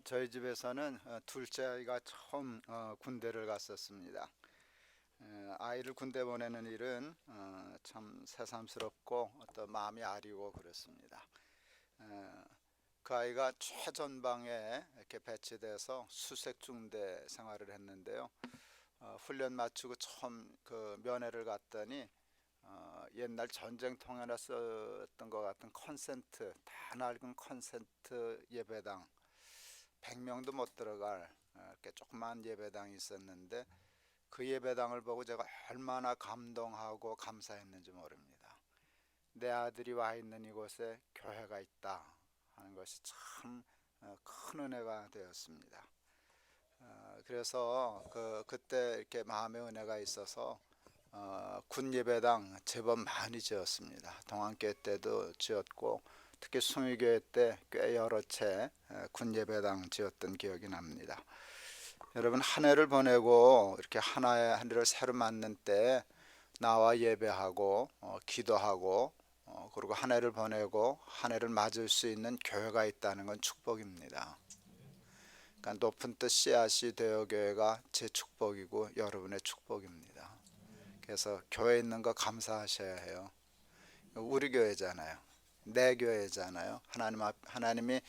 저희 집에서는 둘째 아이가 처음 군대를 갔었습니다. 아이를 군대 보내는 일은 참 새삼스럽고 또 마음이 아리고 그렇습니다. 어, 그 아이가 최전방에 이렇게 배치돼서 수색중대 생활을 했는데요. 훈련 마치고 처음 그 면회를 갔더니 옛날 전쟁통에나 썼던 것 같은 컨센트, 다 낡은 컨센트 예배당 100명도 못 들어갈 이렇게 조그만 예배당이 있었는데, 그 예배당을 보고 제가 얼마나 감동하고 감사했는지 모릅니다. 내 아들이 와 있는 이곳에 교회가 있다 하는 것이 참 큰 은혜가 되었습니다. 그래서 그때 이렇게 마음의 은혜가 있어서 군 예배당 제법 많이 지었습니다. 동안교회 때도 지었고, 특히 숭의교회 때 꽤 여러 채 군 예배당 지었던 기억이 납니다. 여러분, 한 해를 보내고 이렇게 하나의 한 해를 새로 맞는 때 나와 예배하고 기도하고 그리고 한 해를 보내고 한 해를 맞을 수 있는 교회가 있다는 건 축복입니다. 그러니까 높은 뜻 씨앗이 되어 교회가 제 축복이고 여러분의 축복입니다. 그래서 교회 있는 거 감사하셔야 해요. 우리 교회잖아요. 내 교회잖아요. 하나님이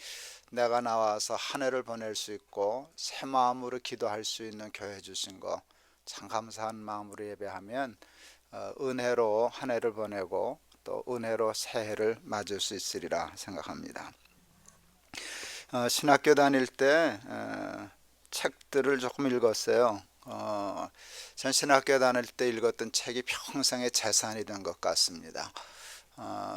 내가 나와서 한 해를 보낼 수 있고 새 마음으로 기도할 수 있는 교회 주신 거 참 감사한 마음으로 예배하면 은혜로 한 해를 보내고 또 은혜로 새해를 맞을 수 있으리라 생각합니다. 신학교 다닐 때 책들을 조금 읽었어요. 전 신학교 다닐 때 읽었던 책이 평생의 재산이 된 것 같습니다.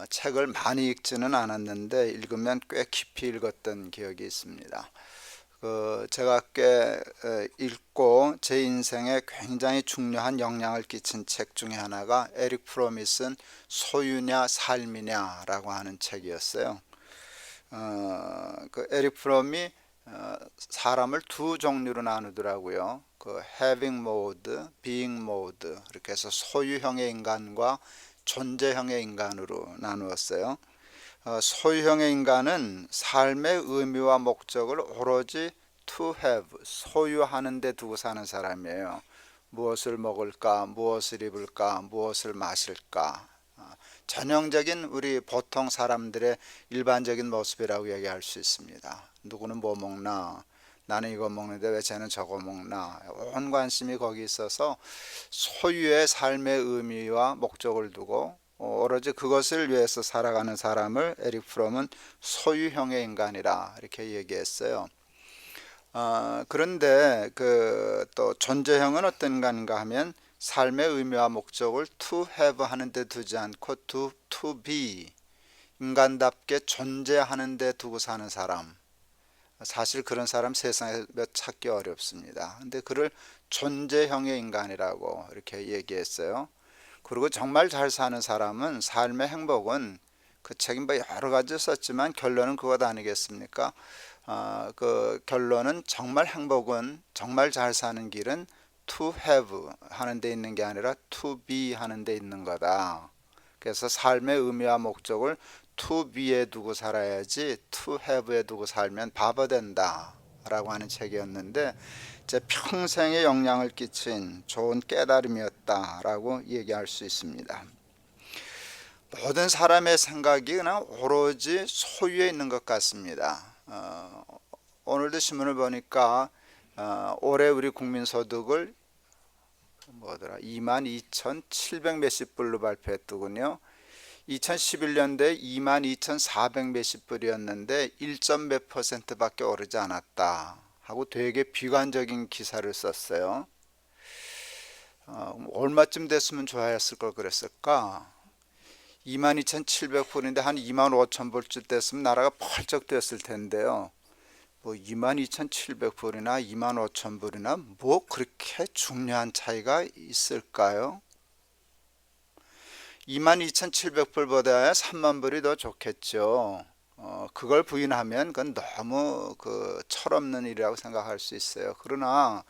책을 많이 읽지는 않았는데 읽으면 꽤 깊이 읽었던 기억이 있습니다. 제가 꽤 읽고 제 인생에 굉장히 중요한 영향을 끼친 책 중에 하나가 에릭 프롬이 쓴 소유냐 삶이냐라고 하는 책이었어요. 그 에릭 프롬이 사람을 두 종류로 나누더라고요. 그 having mode, being mode 이렇게 해서 소유형의 인간과 존재형의 인간으로 나누었어요. 소유형의 인간은 삶의 의미와 목적을 오로지 to have, 소유하는 데 두고 사는 사람이에요. 무엇을 먹을까, 무엇을 입을까, 무엇을 마실까. 전형적인 우리 보통 사람들의 일반적인 모습이라고 얘기할 수 있습니다. 누구는 뭐 먹나, 나는 이거 먹는데 왜 쟤는 저거 먹나. 온 관심이 거기 있어서 소유의 삶의 의미와 목적을 두고 오로지 그것을 위해서 살아가는 사람을 에릭 프롬은 소유형의 인간이라 이렇게 얘기했어요. 그런데 또 존재형은 어떤 인간인가 하면 삶의 의미와 목적을 to have 하는 데 두지 않고 to be, 인간답게 존재하는 데 두고 사는 사람. 사실 그런 사람 세상에 몇 찾기 어렵습니다. 근데 그를 존재형의 인간이라고 이렇게 얘기했어요. 그리고 정말 잘 사는 사람은 삶의 행복은, 그 책임 여러 가지 썼지만 결론은 그것 아니겠습니까? 그 결론은 정말 행복은, 정말 잘 사는 길은 to have 하는 데 있는 게 아니라 to be 하는 데 있는 거다. 그래서 삶의 의미와 목적을 to be에 두고 살아야지 to have에 두고 살면 바보 된다 라고 하는 책이었는데, 제 평생에 영향을 끼친 좋은 깨달음이었다 라고 얘기할 수 있습니다. 모든 사람의 생각이 그냥 오로지 소유에 있는 것 같습니다. 오늘도 신문을 보니까 올해 우리 국민소득을 22,700 몇십 불로 발표했더군요. 2011년도에 22,400 몇십 불이었는데 1점 몇 %밖에 오르지 않았다 하고 되게 비관적인 기사를 썼어요. 얼마쯤 됐으면 좋아했을 걸 그랬을까? 22,700불인데 한 25,000불쯤 됐으면 나라가 펄쩍 됐을 텐데요. 22,700불이나 25,000불이나 뭐 그렇게 중요한 차이가 있을까요? 22,700불보다 3만 불이 더 좋겠죠. 그걸 부인하면 그건 너무 철없는 일이라고 생각할 수 있어요. 그러나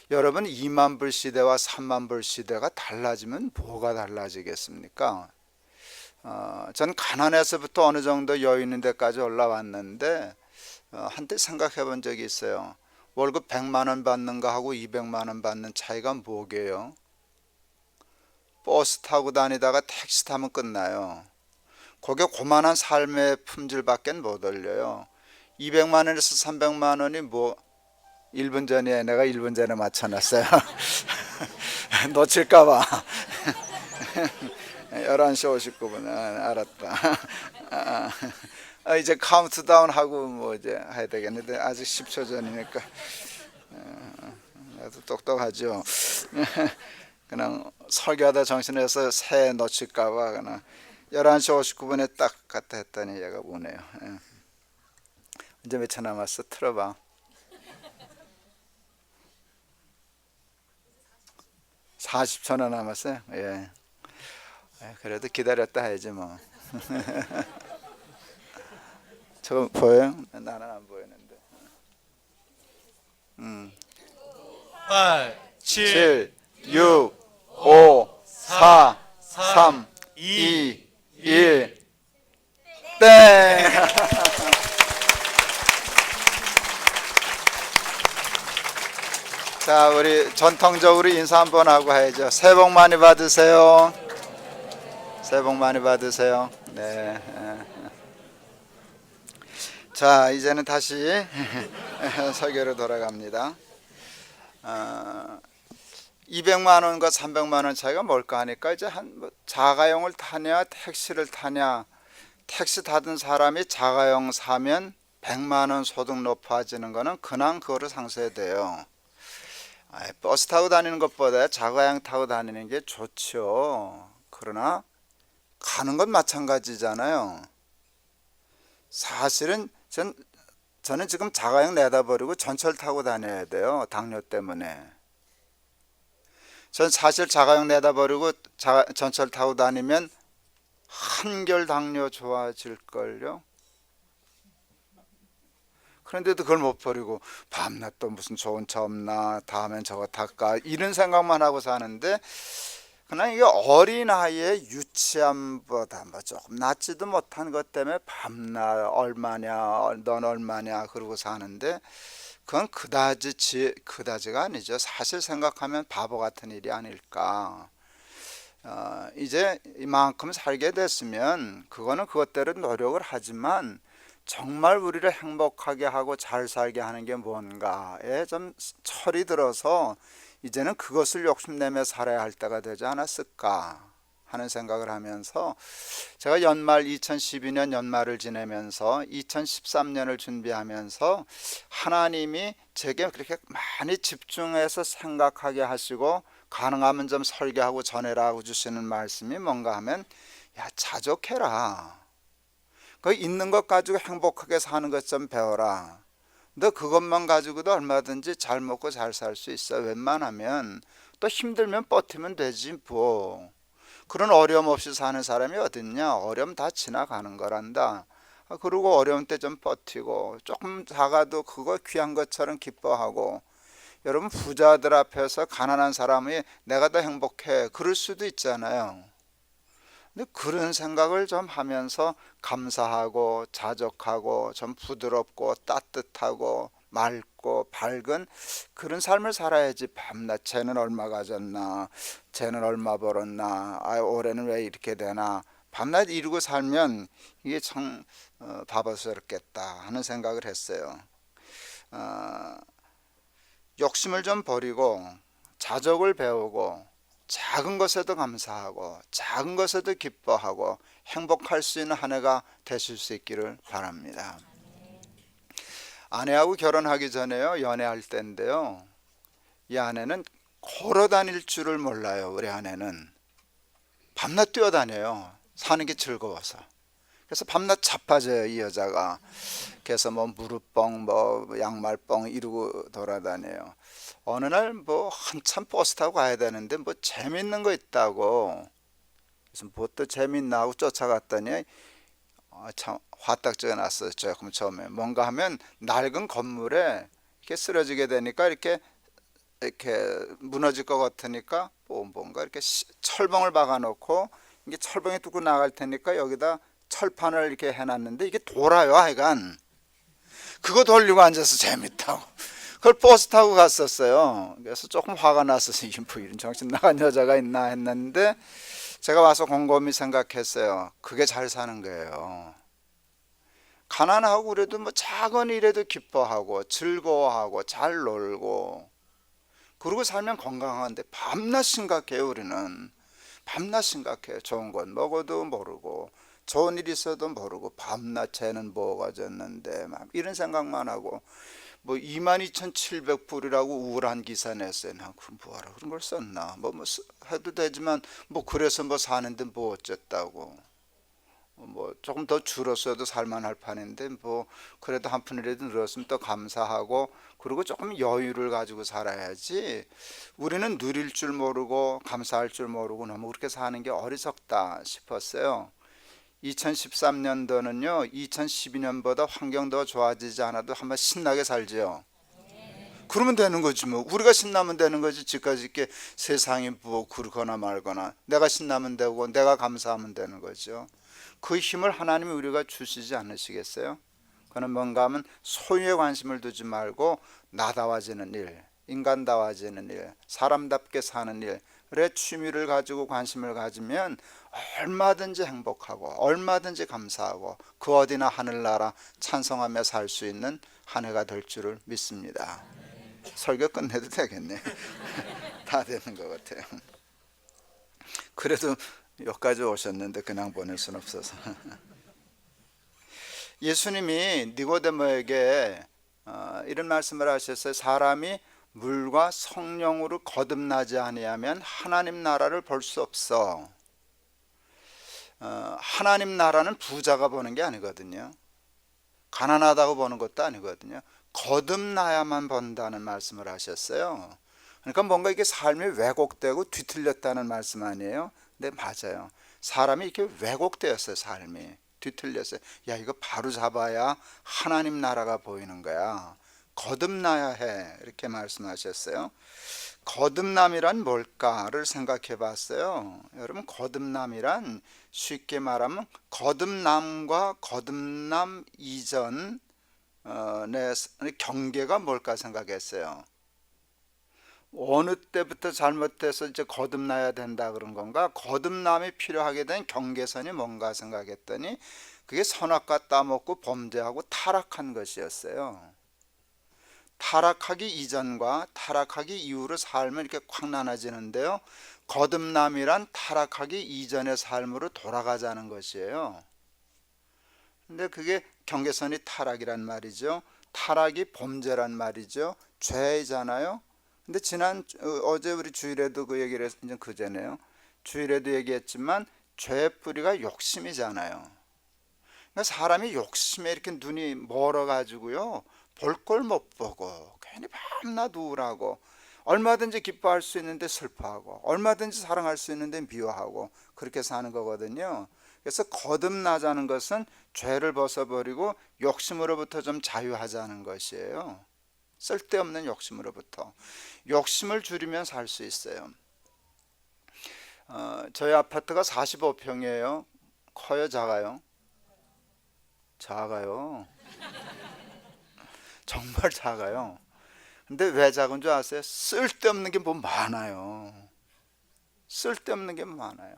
여러분, 2만 불 시대와 3만 불 시대가 달라지면 뭐가 달라지겠습니까? 전 가난해서부터 어느 정도 여유 있는 데까지 올라왔는데 한때 생각해 본 적이 있어요. 월급 100만 원 받는 거 하고 200만 원 받는 차이가 뭐게요? 버스 타고 다니다가 택시 타면 끝나요. 그게 고만한 삶의 품질밖에 못 올려요. 200만 원에서 300만 원이 뭐 1분 전에 내가 1분 전에 맞춰놨어요. 놓칠까봐. 11시 59분. 알았다. 이제 카운트다운 하고 뭐 이제 해야 되겠는데 아직 10초 전이니까 나도 똑똑하죠. 그냥 설교하다 정신에서 새 놓칠까봐 그냥 11시 59분에 딱 갔다 했더니 얘가 오네요. 이제 몇 초 남았어? 틀어봐. 40초나 남았어요. 예. 그래도 기다렸다 해야지 뭐. 저거 보여요? 나는 안 보이는데. 8, 7, 6, 5, 4, 3, 2, 1. 땡! 자, 우리 전통적으로 인사 한번 하고 해야죠. 새해 복 많이 받으세요. 새해 복 많이 받으세요. 네. 자, 이제는 다시 설교로 돌아갑니다. 200만 원과 300만 원 차이가 뭘까 하니까 이제 뭐 자가용을 타냐 택시를 타냐, 택시 타던 사람이 자가용 사면 100만 원 소득 높아지는 거는 그냥 그거를 상쇄해야 돼요. 버스 타고 다니는 것보다 자가용 타고 다니는 게 좋죠. 그러나 가는 건 마찬가지잖아요. 사실은 저는 지금 자가용 내다 버리고 전철 타고 다녀야 돼요. 당뇨 때문에. 전 사실 자가용 내다 버리고 전철 타고 다니면 한결 당뇨 좋아질걸요. 그런데도 그걸 못 버리고 밤낮 또 무슨 좋은 차 없나, 다음엔 저거 탈까, 이런 생각만 하고 사는데 그냥 이게 어린 아이의 유치함보다 뭐 조금 낫지도 못한 것 때문에 밤낮 얼마냐, 넌 얼마냐 그러고 사는데 그건 그다지가 아니죠. 사실 생각하면 바보 같은 일이 아닐까. 이제 이만큼 살게 됐으면 그거는 그것대로 노력을 하지만 정말 우리를 행복하게 하고 잘 살게 하는 게 뭔가에 좀 철이 들어서 이제는 그것을 욕심내며 살아야 할 때가 되지 않았을까 하는 생각을 하면서 제가 2012년 연말을 지내면서 2013년을 준비하면서 하나님이 제게 그렇게 많이 집중해서 생각하게 하시고 가능하면 좀 설교하고 전해라고 주시는 말씀이 뭔가 하면, 야, 자족해라. 그 있는 것 가지고 행복하게 사는 것 좀 배워라. 너 그것만 가지고도 얼마든지 잘 먹고 잘 살 수 있어. 웬만하면 또 힘들면 버티면 되지 뭐. 그런 어려움 없이 사는 사람이 어딨냐. 어려움 다 지나가는 거란다. 그리고 어려운 때 좀 버티고 조금 작아도 그거 귀한 것처럼 기뻐하고. 여러분 부자들 앞에서 가난한 사람이 내가 더 행복해 그럴 수도 있잖아요. 근데 그런 생각을 좀 하면서 감사하고 자족하고 좀 부드럽고 따뜻하고 맑고 밝은 그런 삶을 살아야지. 밤낮 쟤는 얼마 가졌나, 쟤는 얼마 벌었나, 올해는 왜 이렇게 되나, 밤낮 이루고 살면 이게 참 바보스럽겠다 하는 생각을 했어요. 욕심을 좀 버리고 자족을 배우고 작은 것에도 감사하고 작은 것에도 기뻐하고 행복할 수 있는 한 해가 되실 수 있기를 바랍니다. 아내하고 결혼하기 전에요, 연애할 때인데요, 이 아내는 걸어 다닐 줄을 몰라요. 우리 아내는 밤낮 뛰어다녀요. 사는 게 즐거워서. 그래서 밤낮 자빠져요, 이 여자가. 그래서 뭐 무릎뻥 뭐 양말뻥 이러고 돌아다녀요. 어느 날 뭐 한참 버스 타고 가야 되는데 뭐 재밌는 거 있다고, 그래서 뭐 또 재밌나 하고 쫓아갔더니 참 화딱지가 났어요. 조금 처음에 뭔가 하면 낡은 건물에 이렇게 쓰러지게 되니까 이렇게 무너질 것 같으니까 뭔가 이렇게 철봉을 박아놓고 이게 철봉이 뚫고 나갈 테니까 여기다 철판을 이렇게 해놨는데 이게 돌아요, 하여간. 그거 돌리고 앉아서 재밌다고. 그걸 버스 타고 갔었어요. 그래서 조금 화가 났어요. 뭐 이런 정신 나간 여자가 있나 했는데 제가 와서 곰곰이 생각했어요. 그게 잘 사는 거예요. 가난하고 그래도 뭐 작은 일에도 기뻐하고 즐거워하고 잘 놀고 그러고 살면 건강한데 밤낮 심각해요. 우리는 밤낮 심각해요. 좋은 건 먹어도 모르고 좋은 일 있어도 모르고 밤낮 쟤는 뭐가 졌는데 막 이런 생각만 하고 뭐 22,700불이라고 우울한 기사 냈어요. 나 그럼 뭐하라 그런 걸 썼나 뭐 해도 되지만 뭐 그래서 뭐 사는데 뭐 어쨌다고 뭐 조금 더 줄었어도 살만할 판인데 뭐 그래도 한 푼이라도 늘었으면 또 감사하고 그리고 조금 여유를 가지고 살아야지. 우리는 누릴 줄 모르고 감사할 줄 모르고 너무 그렇게 사는 게 어리석다 싶었어요. 2013년도는요 2012년보다 환경도 좋아지지 않아도 한번 신나게 살지요. 그러면 되는 거지 뭐. 우리가 신나면 되는 거지. 지금까지 이렇게 세상이 뭐 그러거나 말거나 내가 신나면 되고 내가 감사하면 되는 거죠. 그 힘을 하나님이 우리가 주시지 않으시겠어요? 그는 뭔가 하면 소유에 관심을 두지 말고 나다워지는 일, 인간다워지는 일, 사람답게 사는 일에 취미를 가지고 관심을 가지면 얼마든지 행복하고 얼마든지 감사하고 그 어디나 하늘나라 찬송하며 살 수 있는 한 해가 될 줄을 믿습니다. 설교 끝내도 되겠네. 다 되는 것 같아요. 그래도 여기까지 오셨는데 그냥 보낼 수는 없어서. 예수님이 니고데모에게 이런 말씀을 하셨어요. 사람이 물과 성령으로 거듭나지 아니하면 하나님 나라를 볼 수 없어. 하나님 나라는 부자가 보는 게 아니거든요. 가난하다고 보는 것도 아니거든요. 거듭나야만 본다는 말씀을 하셨어요. 그러니까 뭔가 이게 삶이 왜곡되고 뒤틀렸다는 말씀 아니에요? 네, 맞아요. 사람이 이렇게 왜곡되었어요. 삶이 뒤틀렸어요. 야, 이거 바로 잡아야 하나님 나라가 보이는 거야. 거듭나야 해. 이렇게 말씀하셨어요. 거듭남이란 뭘까를 생각해 봤어요. 여러분, 거듭남이란 쉽게 말하면 거듭남과 거듭남 이전 내 경계가 뭘까 생각했어요. 어느 때부터 잘못돼서 이제 거듭나야 된다 그런 건가? 거듭남이 필요하게 된 경계선이 뭔가 생각했더니 그게 선악과 따먹고 범죄하고 타락한 것이었어요. 타락하기 이전과 타락하기 이후로 삶은 이렇게 확 나눠지는데요. 거듭남이란 타락하기 이전의 삶으로 돌아가자는 것이에요. 근데 그게 경계선이 타락이란 말이죠. 타락이 범죄란 말이죠. 죄잖아요. 근데 어제 우리 주일에도 그 얘기를 했, 이제 그제네요. 주일에도 얘기했지만 죄의 뿌리가 욕심이잖아요. 그러니까 사람이 욕심에 이렇게 눈이 멀어가지고요. 볼 걸 못 보고 괜히 밤낮 우울하고 얼마든지 기뻐할 수 있는데 슬퍼하고 얼마든지 사랑할 수 있는데 미워하고 그렇게 사는 거거든요. 그래서 거듭나자는 것은 죄를 벗어버리고 욕심으로부터 좀 자유하자는 것이에요. 쓸데없는 욕심으로부터. 욕심을 줄이면 살 수 있어요. 저희 아파트가 45평이에요. 커요, 작아요? 작아요. 정말 작아요. 근데 왜 작은 줄 아세요? 쓸데없는 게 뭐 많아요. 쓸데없는 게 많아요.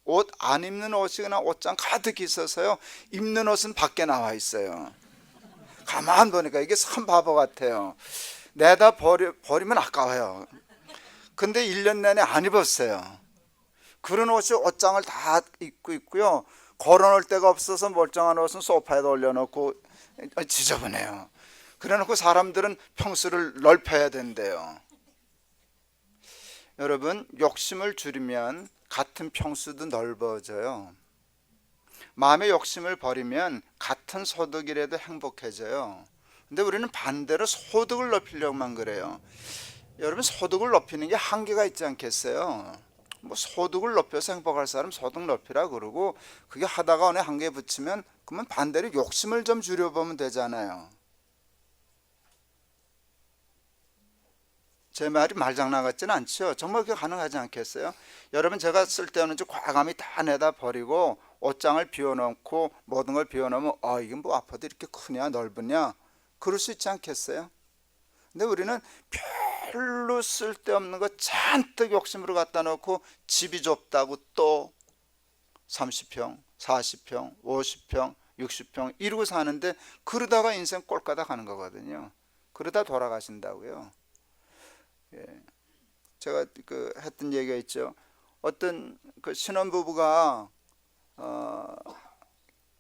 옷 안 입는 옷이 그냥 옷장 가득 있어서요. 입는 옷은 밖에 나와 있어요. 가만 보니까 이게 참 바보 같아요. 내다 버리면 아까워요. 근데 1년 내내 안 입었어요. 그런 옷이 옷장을 다 입고 있고요. 걸어놓을 데가 없어서 멀쩡한 옷은 소파에 올려놓고 지저분해요. 그래놓고 사람들은 평수를 넓혀야 된대요. 여러분, 욕심을 줄이면 같은 평수도 넓어져요. 마음의 욕심을 버리면 같은 소득이라도 행복해져요. 근데 우리는 반대로 소득을 높이려고만 그래요. 여러분, 소득을 높이는 게 한계가 있지 않겠어요? 뭐 소득을 높여서 행복할 사람 소득 높이라 그러고 그게 하다가 어느 한계에 붙이면 그러면 반대로 욕심을 좀 줄여보면 되잖아요. 제 말이 말장난 같지는 않죠. 정말 그게 가능하지 않겠어요? 여러분, 제가 쓸데없는 지 과감히 다 내다 버리고 옷장을 비워놓고 모든 걸 비워놓으면 이게 뭐 아파도 이렇게 크냐 넓으냐 그럴 수 있지 않겠어요? 근데 우리는 별로 쓸데없는 거 잔뜩 욕심으로 갖다 놓고 집이 좁다고 또 30평, 40평, 50평, 60평 이러고 사는데 그러다가 인생 꼴까다 가는 거거든요. 그러다 돌아가신다고요. 예. 제가 그 했던 얘기가 있죠. 어떤 그 신혼부부가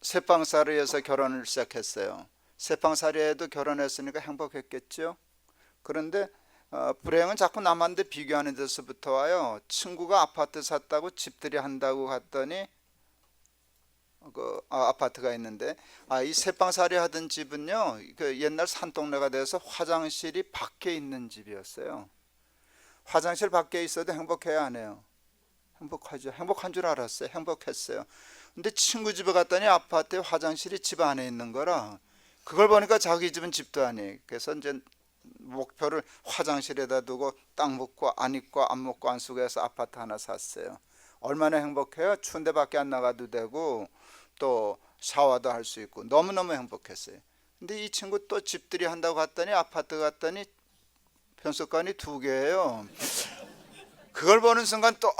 새빵살이에서 결혼을 시작했어요. 새빵살이에도 결혼했으니까 행복했겠죠. 그런데 불행은 자꾸 남한테 비교하는 데서부터 와요. 친구가 아파트 샀다고 집들이 한다고 갔더니 아파트가 있는데 이 새빵살이 하던 집은요, 그 옛날 산동네가 돼서 화장실이 밖에 있는 집이었어요. 화장실 밖에 있어도 행복해야 안 해요? 행복하죠. 행복한 줄 알았어요. 행복했어요. 근데 친구 집에 갔더니 아파트에 화장실이 집 안에 있는 거라 그걸 보니까 자기 집은 집도 아니에요. 그래서 이제 목표를 화장실에다 두고 땅 묻고 안 입고 안 먹고 안 쓰고 해서 아파트 하나 샀어요. 얼마나 행복해요. 추운데 밖에 안 나가도 되고 또 샤워도 할 수 있고 너무너무 행복했어요. 근데 이 친구 또 집들이 한다고 갔더니 아파트 갔더니 편수관이 2개예요. 그걸 보는 순간 또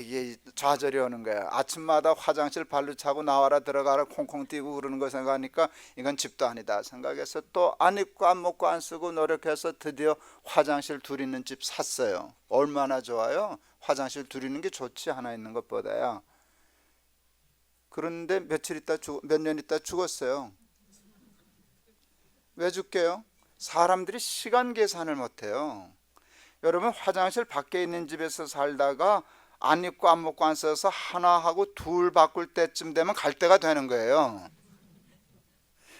이게 좌절이 오는 거야. 아침마다 화장실 발로 차고 나와라 들어가라 콩콩 뛰고 그러는 거 생각하니까 이건 집도 아니다 생각해서 또 안 입고 안 먹고 안 쓰고 노력해서 드디어 화장실 둘 있는 집 샀어요. 얼마나 좋아요. 화장실 둘 있는 게 좋지 하나 있는 것보다야. 그런데 몇 년 있다 죽었어요. 왜 죽게요? 사람들이 시간 계산을 못해요. 여러분 화장실 밖에 있는 집에서 살다가 안 입고 안 먹고 안 써서 하나 하고 둘 바꿀 때쯤 되면 갈 때가 되는 거예요.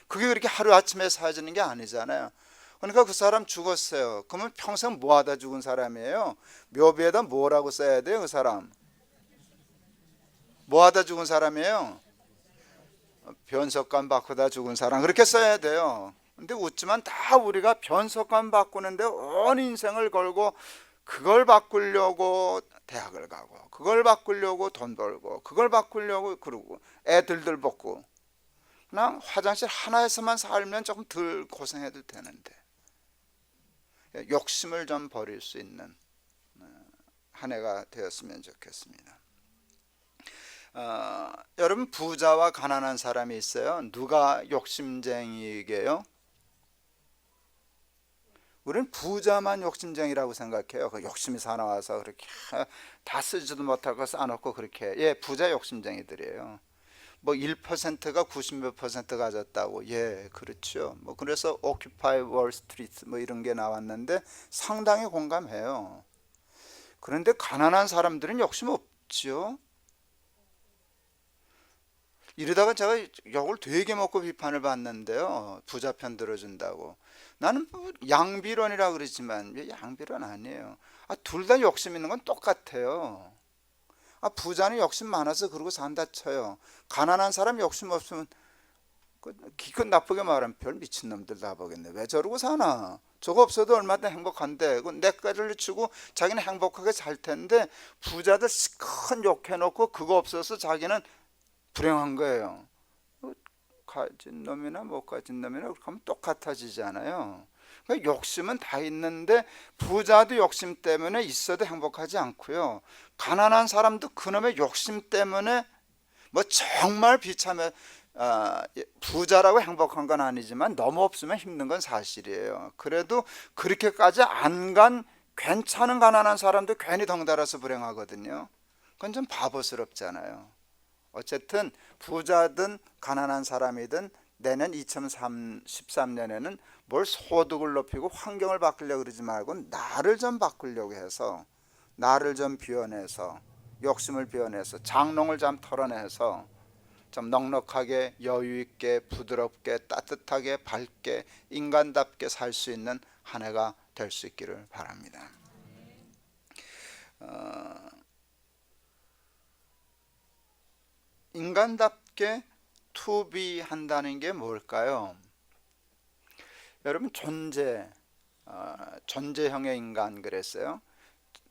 그게 그렇게 하루아침에 사라지는 게 아니잖아요. 그러니까 그 사람 죽었어요. 그러면 평생 뭐 하다 죽은 사람이에요? 묘비에다 뭐라고 써야 돼요? 그 사람 뭐 하다 죽은 사람이에요? 변석관 바꾸다 죽은 사람 그렇게 써야 돼요. 근데 웃지만 다 우리가 변속관 바꾸는데 온 인생을 걸고 그걸 바꾸려고 대학을 가고 그걸 바꾸려고 돈 벌고 그걸 바꾸려고 그러고 애들들 먹고 그냥 화장실 하나에서만 살면 조금 덜 고생해도 되는데 욕심을 좀 버릴 수 있는 한 해가 되었으면 좋겠습니다. 여러분 부자와 가난한 사람이 있어요. 누가 욕심쟁이게요? 우리는 부자만 욕심쟁이라고 생각해요. 그 욕심이 사나워서 그렇게 다 쓰지도 못하고 쌓아놓고 그렇게. 예, 부자 욕심쟁이들이에요. 뭐 1%가 90몇 퍼센트 가졌다고. 예, 그렇죠. 뭐 그래서 오큐파이 월스트리트 뭐 이런 게 나왔는데 상당히 공감해요. 그런데 가난한 사람들은 욕심 없지요. 이러다가 제가 욕을 되게 먹고 비판을 받는데요. 부자 편 들어준다고. 나는 뭐 양비론이라 그러지만 양비론 아니에요. 둘 다 욕심 있는 건 똑같아요. 부자는 욕심 많아서 그러고 산다 쳐요. 가난한 사람 욕심 없으면 기껏 나쁘게 말하면 별 미친놈들 다 보겠네. 왜 저러고 사나. 저거 없어도 얼마나 행복한데 내 거를 치고 자기는 행복하게 살 텐데 부자들 큰 욕해놓고 그거 없어서 자기는 불행한 거예요. 가진 놈이나 못 가진 놈이나 그렇게 하면 똑같아지잖아요. 그러니까 욕심은 다 있는데 부자도 욕심 때문에 있어도 행복하지 않고요. 가난한 사람도 그놈의 욕심 때문에 뭐 정말 비참해 부자라고 행복한 건 아니지만 너무 없으면 힘든 건 사실이에요. 그래도 그렇게까지 안 간 괜찮은 가난한 사람도 괜히 덩달아서 불행하거든요. 그건 좀 바보스럽잖아요. 어쨌든 부자든 가난한 사람이든 내년 2013년에는 뭘 소득을 높이고 환경을 바꾸려고 그러지 말고 나를 좀 바꾸려고 해서 나를 좀 비워내서 욕심을 비워내서 장롱을 좀 털어내서 좀 넉넉하게 여유있게 부드럽게 따뜻하게 밝게 인간답게 살 수 있는 한 해가 될 수 있기를 바랍니다. 인간답게 to be 한다는 게 뭘까요? 여러분 존재형의 인간 그랬어요.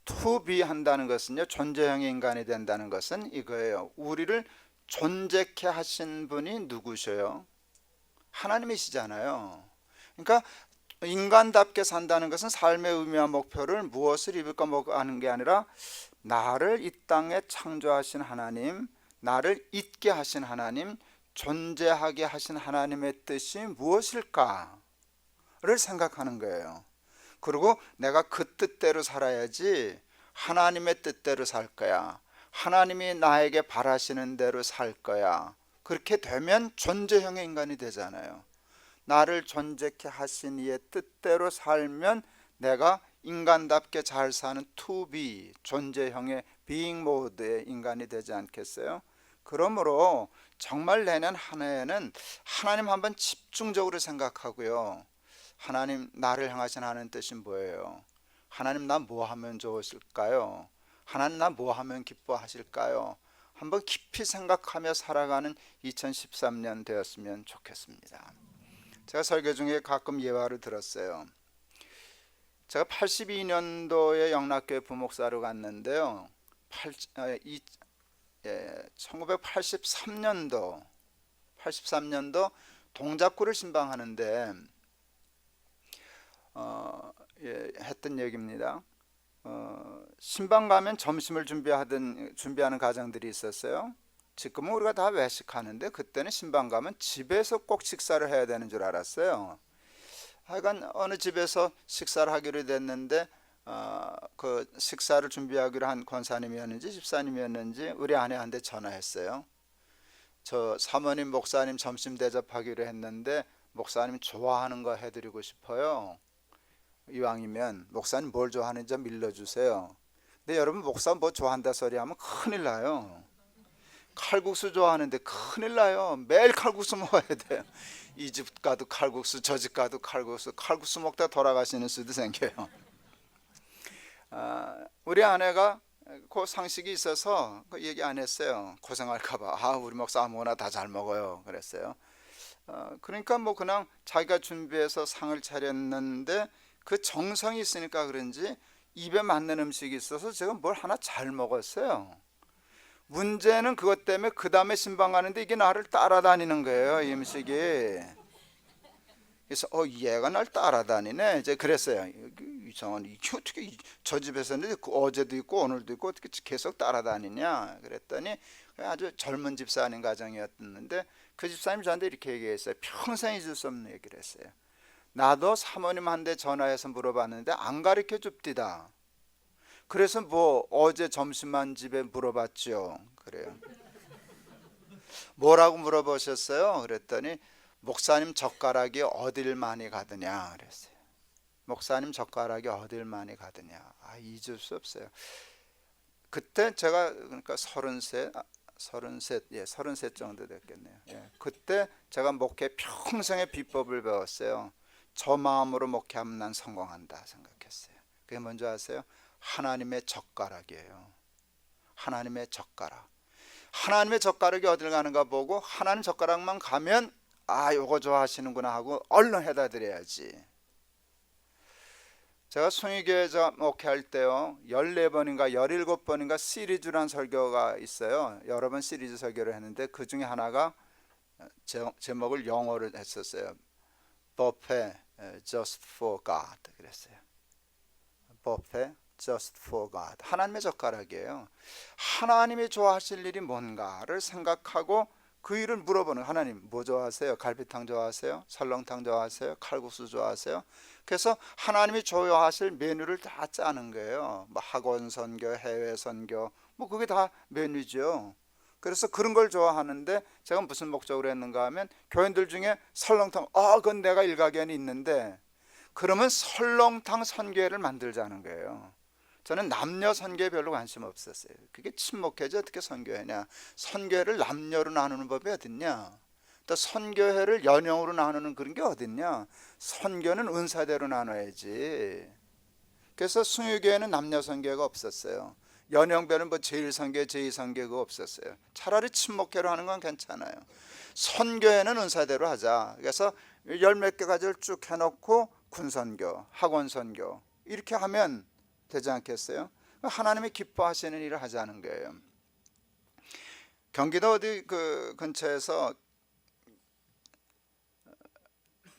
to be 한다는 것은요, 존재형의 인간이 된다는 것은 이거예요. 우리를 존재케 하신 분이 누구셔요? 하나님이시잖아요. 그러니까 인간답게 산다는 것은 삶의 의미와 목표를 무엇을 입을까 뭐가 하는 게 아니라 나를 이 땅에 창조하신 하나님, 나를 있게 하신 하나님, 존재하게 하신 하나님의 뜻이 무엇일까를 생각하는 거예요. 그리고 내가 그 뜻대로 살아야지 하나님의 뜻대로 살 거야. 하나님이 나에게 바라시는 대로 살 거야. 그렇게 되면 존재형의 인간이 되잖아요. 나를 존재케 하신 이의 뜻대로 살면 내가 인간답게 잘 사는 to be, 존재형의 being 모드의 인간이 되지 않겠어요? 그러므로 정말 내년 한 해에는 하나님 한번 집중적으로 생각하고요. 하나님, 나를 향하신 하나님 뜻이 뭐예요? 하나님, 나 뭐 하면 좋으실까요? 하나님, 나 뭐 하면 기뻐하실까요? 한번 깊이 생각하며 살아가는 2013년 되었으면 좋겠습니다. 제가 설교 중에 가끔 예화를 들었어요. 제가 82년도에 영락교회 부목사로 갔는데요. 1983년도 동작구를 신방하는데 했던 얘기입니다. 신방 가면 점심을 준비하는 가정들이 있었어요. 지금은 우리가 다 외식하는데 그때는 신방 가면 집에서 꼭 식사를 해야 되는 줄 알았어요. 하여간 어느 집에서 식사를 하기로 됐는데 그 식사를 준비하기로 한 권사님이었는지 집사님이었는지 우리 아내한테 전화했어요. 저 사모님 목사님 점심 대접하기로 했는데 목사님 좋아하는 거 해드리고 싶어요. 이왕이면 목사님 뭘 좋아하는지 좀 일러주세요. 근데 여러분, 목사 뭐 좋아한다 소리 하면 큰일 나요. 칼국수 좋아하는데 큰일 나요. 매일 칼국수 먹어야 돼요. 이 집 가도 칼국수, 저 집 가도 칼국수, 칼국수 먹다 돌아가시는 수도 생겨요. 우리 아내가 그 상식이 있어서 그 얘기 안 했어요. 고생할까봐. 우리 목사 아무거나 다 잘 먹어요. 그랬어요. 그러니까 뭐 그냥 자기가 준비해서 상을 차렸는데 그 정성이 있으니까 그런지 입에 맞는 음식이 있어서 제가 뭘 하나 잘 먹었어요. 문제는 그것 때문에 그 다음에 신방 가는데 이게 나를 따라다니는 거예요, 이 음식이. 그래서 얘가 날 따라다니네 이제 그랬어요. 이상한, 이게 어떻게 저 집에서는 어제도 있고 오늘도 있고 어떻게 계속 따라다니냐 그랬더니 아주 젊은 집사님 가정이었는데 그 집사님 저한테 이렇게 얘기했어요. 평생 잊을 수 없는 얘기를 했어요. 나도 사모님한테 전화해서 물어봤는데 안 가르쳐 줍디다. 그래서 뭐 어제 점심만 집에 물어봤죠. 그래요. 뭐라고 물어보셨어요? 그랬더니 목사님 젓가락이 어딜 많이 가느냐 그랬어요. 목사님 젓가락이 어딜 많이 가느냐. 잊을 수 없어요. 그때 제가 그러니까 33 정도 됐겠네요. 그때 제가 목회 평생의 비법을 배웠어요. 저 마음으로 목회하면 난 성공한다 생각했어요. 그게 뭔지 아세요? 하나님의 젓가락이에요. 하나님의 젓가락. 하나님의 젓가락이 어딜 가는가 보고 하나님 젓가락만 가면 요거 좋아하시는구나 하고 얼른 해다 드려야지. 제가 순위교회 목회할 때요 14번인가 17번인가 시리즈란 설교가 있어요. 여러 번 시리즈 설교를 했는데 그 중에 하나가 제목을 영어로 했었어요. Buffet Just for God 그랬어요. Buffet Just for God. 하나님의 젓가락이에요. 하나님이 좋아하실 일이 뭔가를 생각하고 그 일을 물어보는. 하나님 뭐 좋아하세요? 갈비탕 좋아하세요? 설렁탕 좋아하세요? 칼국수 좋아하세요? 그래서 하나님이 좋아하실 메뉴를 다 짜는 거예요. 뭐 학원 선교, 해외 선교, 뭐 그게 다 메뉴죠. 그래서 그런 걸 좋아하는데 제가 무슨 목적으로 했는가 하면 교인들 중에 설렁탕, 그건 내가 일가견이 있는데 그러면 설렁탕 선교회를 만들자는 거예요. 저는 남녀 선교에 별로 관심 없었어요. 그게 친목회지 어떻게 선교회냐. 선교회를 남녀로 나누는 법이 어딨냐. 또 선교회를 연령으로 나누는 그런 게 어딨냐. 선교는 은사대로 나눠야지. 그래서 숭유교회는 남녀 선교회가 없었어요. 연령별은 뭐 제1선교, 제2선교가 없었어요. 차라리 친목회로 하는 건 괜찮아요. 선교회는 은사대로 하자. 그래서 열 몇 개 가지를 쭉 해놓고 군선교, 학원선교 이렇게 하면 되지 않겠어요? 하나님이 기뻐하시는 일을 하자는 거예요. 경기도 어디 그 근처에서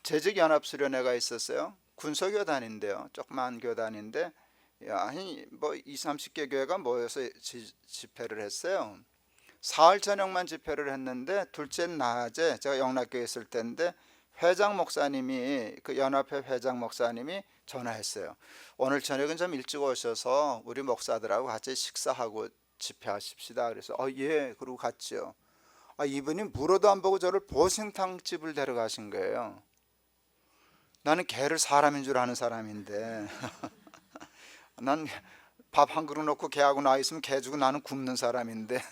재직연합수련회가 있었어요. 군소교단인데요. 조그만 교단인데 뭐 20, 30개 교회가 모여서 집회를 했어요. 사흘 저녁만 집회를 했는데 둘째 낮에 제가 영락교에 있을 때인데 회장 목사님이 그 연합회 회장 목사님이 전화했어요. 오늘 저녁은 좀 일찍 오셔서 우리 목사들하고 같이 식사하고 집회하십시다. 그래서 예, 그러고 갔죠. 이분이 물어도 안 보고 저를 보신탕집을 데려가신 거예요. 나는 개를 사람인 줄 아는 사람인데 난 밥 한 그릇 놓고 개하고 나 있으면 개 주고 나는 굶는 사람인데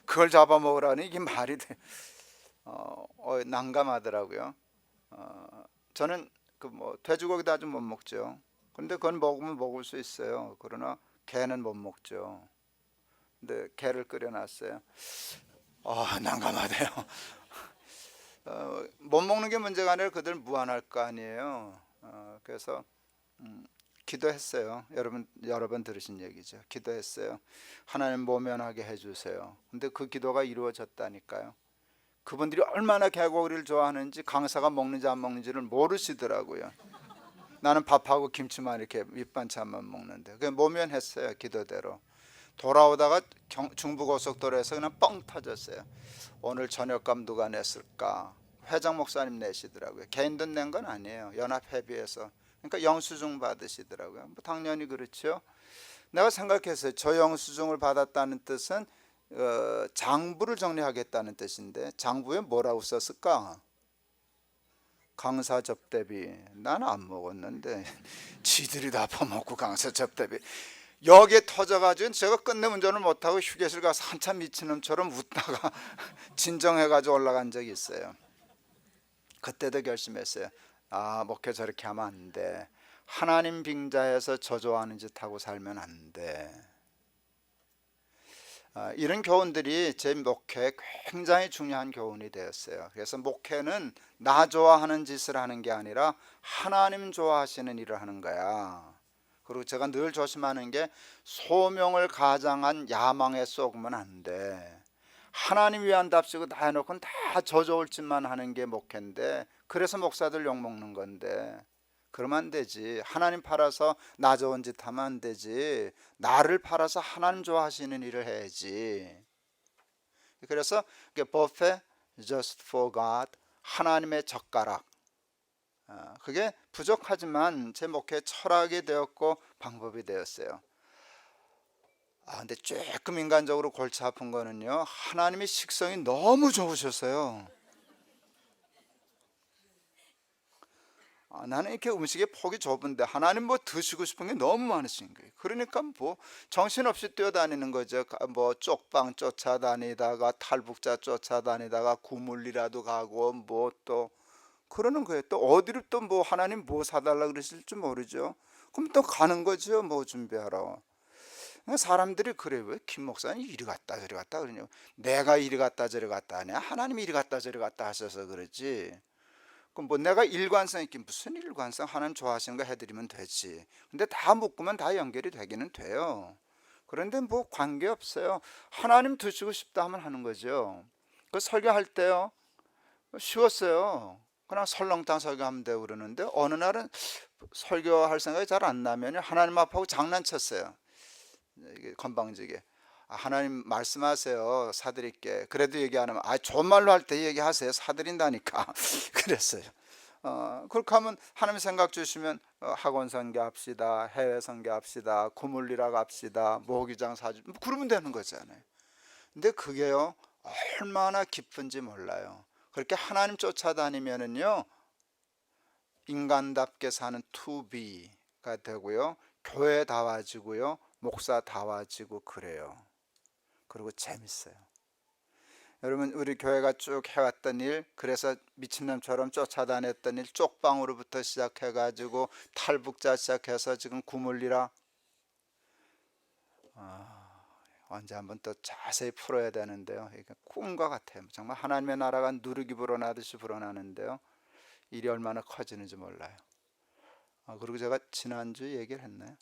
그걸 잡아먹으라니 이게 말이 돼. 난감하더라고요. 저는 그 뭐 돼지고기도 아주 못 먹죠. 근데 그건 먹으면 먹을 수 있어요. 그러나 개는 못 먹죠. 근데 개를 끓여놨어요. 난감하대요. 못 먹는 게 문제가 아니라 그들 무안할 거 아니에요. 그래서 기도했어요. 여러 번 들으신 얘기죠. 기도했어요. 하나님 모면하게 해주세요. 근데 그 기도가 이루어졌다니까요. 그분들이 얼마나 개고기를 좋아하는지 강사가 먹는지 안 먹는지를 모르시더라고요. 나는 밥하고 김치만 이렇게 밑반찬만 먹는데 그 모면했어요. 기도대로. 돌아오다가 중부고속도로에서 그냥 뻥 터졌어요. 오늘 저녁값 누가 냈을까? 회장 목사님 내시더라고요. 개인 돈 낸 건 아니에요. 연합회비에서. 그러니까 영수증 받으시더라고요. 뭐 당연히 그렇죠. 내가 생각했어요. 저 영수증을 받았다는 뜻은 장부를 정리하겠다는 뜻인데 장부에 뭐라고 썼을까? 강사 접대비. 나는 안 먹었는데 지들이 다 퍼먹고 강사 접대비. 여기에 터져가지고 제가 끝내 운전을 못하고 휴게실 가서 한참 미친놈처럼 웃다가 진정해가지고 올라간 적이 있어요. 그때도 결심했어요. 목회 저렇게 하면 안 돼. 하나님 빙자해서 저조하는 짓 하고 살면 안 돼. 이런 교훈들이 제 목회에 굉장히 중요한 교훈이 되었어요. 그래서 목회는 나 좋아하는 짓을 하는 게 아니라 하나님 좋아하시는 일을 하는 거야. 그리고 제가 늘 조심하는 게 소명을 가장한 야망에 쏘으면 안 돼. 하나님 위한답시고 다 해놓고는 다 저좋을 짓만 하는 게 목회인데 그래서 목사들 욕먹는 건데 그러면 안 되지. 하나님 팔아서 나 좋은 짓 하면 안 되지. 나를 팔아서 하나님 좋아하시는 일을 해야지. 그래서 버페 just for God, 하나님의 젓가락. 그게 부족하지만 제 목회 철학이 되었고 방법이 되었어요. 근데 조금 인간적으로 골치 아픈 거는요, 하나님의 식성이 너무 좋으셔서요. 나는 이렇게 음식의 폭이 좁은데 하나님 뭐 드시고 싶은 게 너무 많으신 거예요. 그러니까 뭐 정신없이 뛰어다니는 거죠. 뭐 쪽방 쫓아다니다가 탈북자 쫓아다니다가 구물리라도 가고 뭐 또 그러는 거예요. 또 어디로 또 뭐 하나님 뭐 사달라 그러실지 모르죠. 그럼 또 가는 거죠. 뭐 준비하러. 사람들이 그래, 왜 김 목사님 이리 갔다 저리 갔다 그러냐고. 내가 이리 갔다 저리 갔다 하냐? 하나님이 이리 갔다 저리 갔다 하셔서 그러지. 그럼 뭐 내가 일관성 있게 무슨 일관성, 하나님 좋아하시는 거 해드리면 되지. 근데 다 묶으면 다 연결이 되기는 돼요. 그런데 뭐 관계없어요. 하나님 드시고 싶다 하면 하는 거죠. 그 설교할 때요, 쉬웠어요. 그냥 설렁탕 설교하면 되고 그러는데 어느 날은 설교할 생각이 잘 안 나면 하나님 앞하고 장난쳤어요. 이게 건방지게. 하나님 말씀하세요. 사드릴게. 그래도 얘기 안 하면 좋은 말로 할 때 얘기하세요. 사드린다니까. 그랬어요. 그렇게 하면 하나님 생각 주시면 학원 선교합시다, 해외 선교합시다, 구물리라 갑시다, 모기장 사주, 뭐 그러면 되는 거잖아요. 근데 그게요, 얼마나 깊은지 몰라요. 그렇게 하나님 쫓아다니면은요, 인간답게 사는 투비가 되고요, 교회다워지고요, 목사다워지고 그래요. 그리고 재밌어요. 여러분, 우리 교회가 쭉 해왔던 일, 그래서 미친놈처럼 쫓아다녔던 일, 쪽방으로부터 시작해가지고 탈북자 시작해서 지금 구물리라, 언제 한번 또 자세히 풀어야 되는데요. 이게 꿈과 같아요. 정말 하나님의 나라가 누룩이 불어나듯이 불어나는데요, 일이 얼마나 커지는지 몰라요. 그리고 제가 지난주에 얘기를 했나요?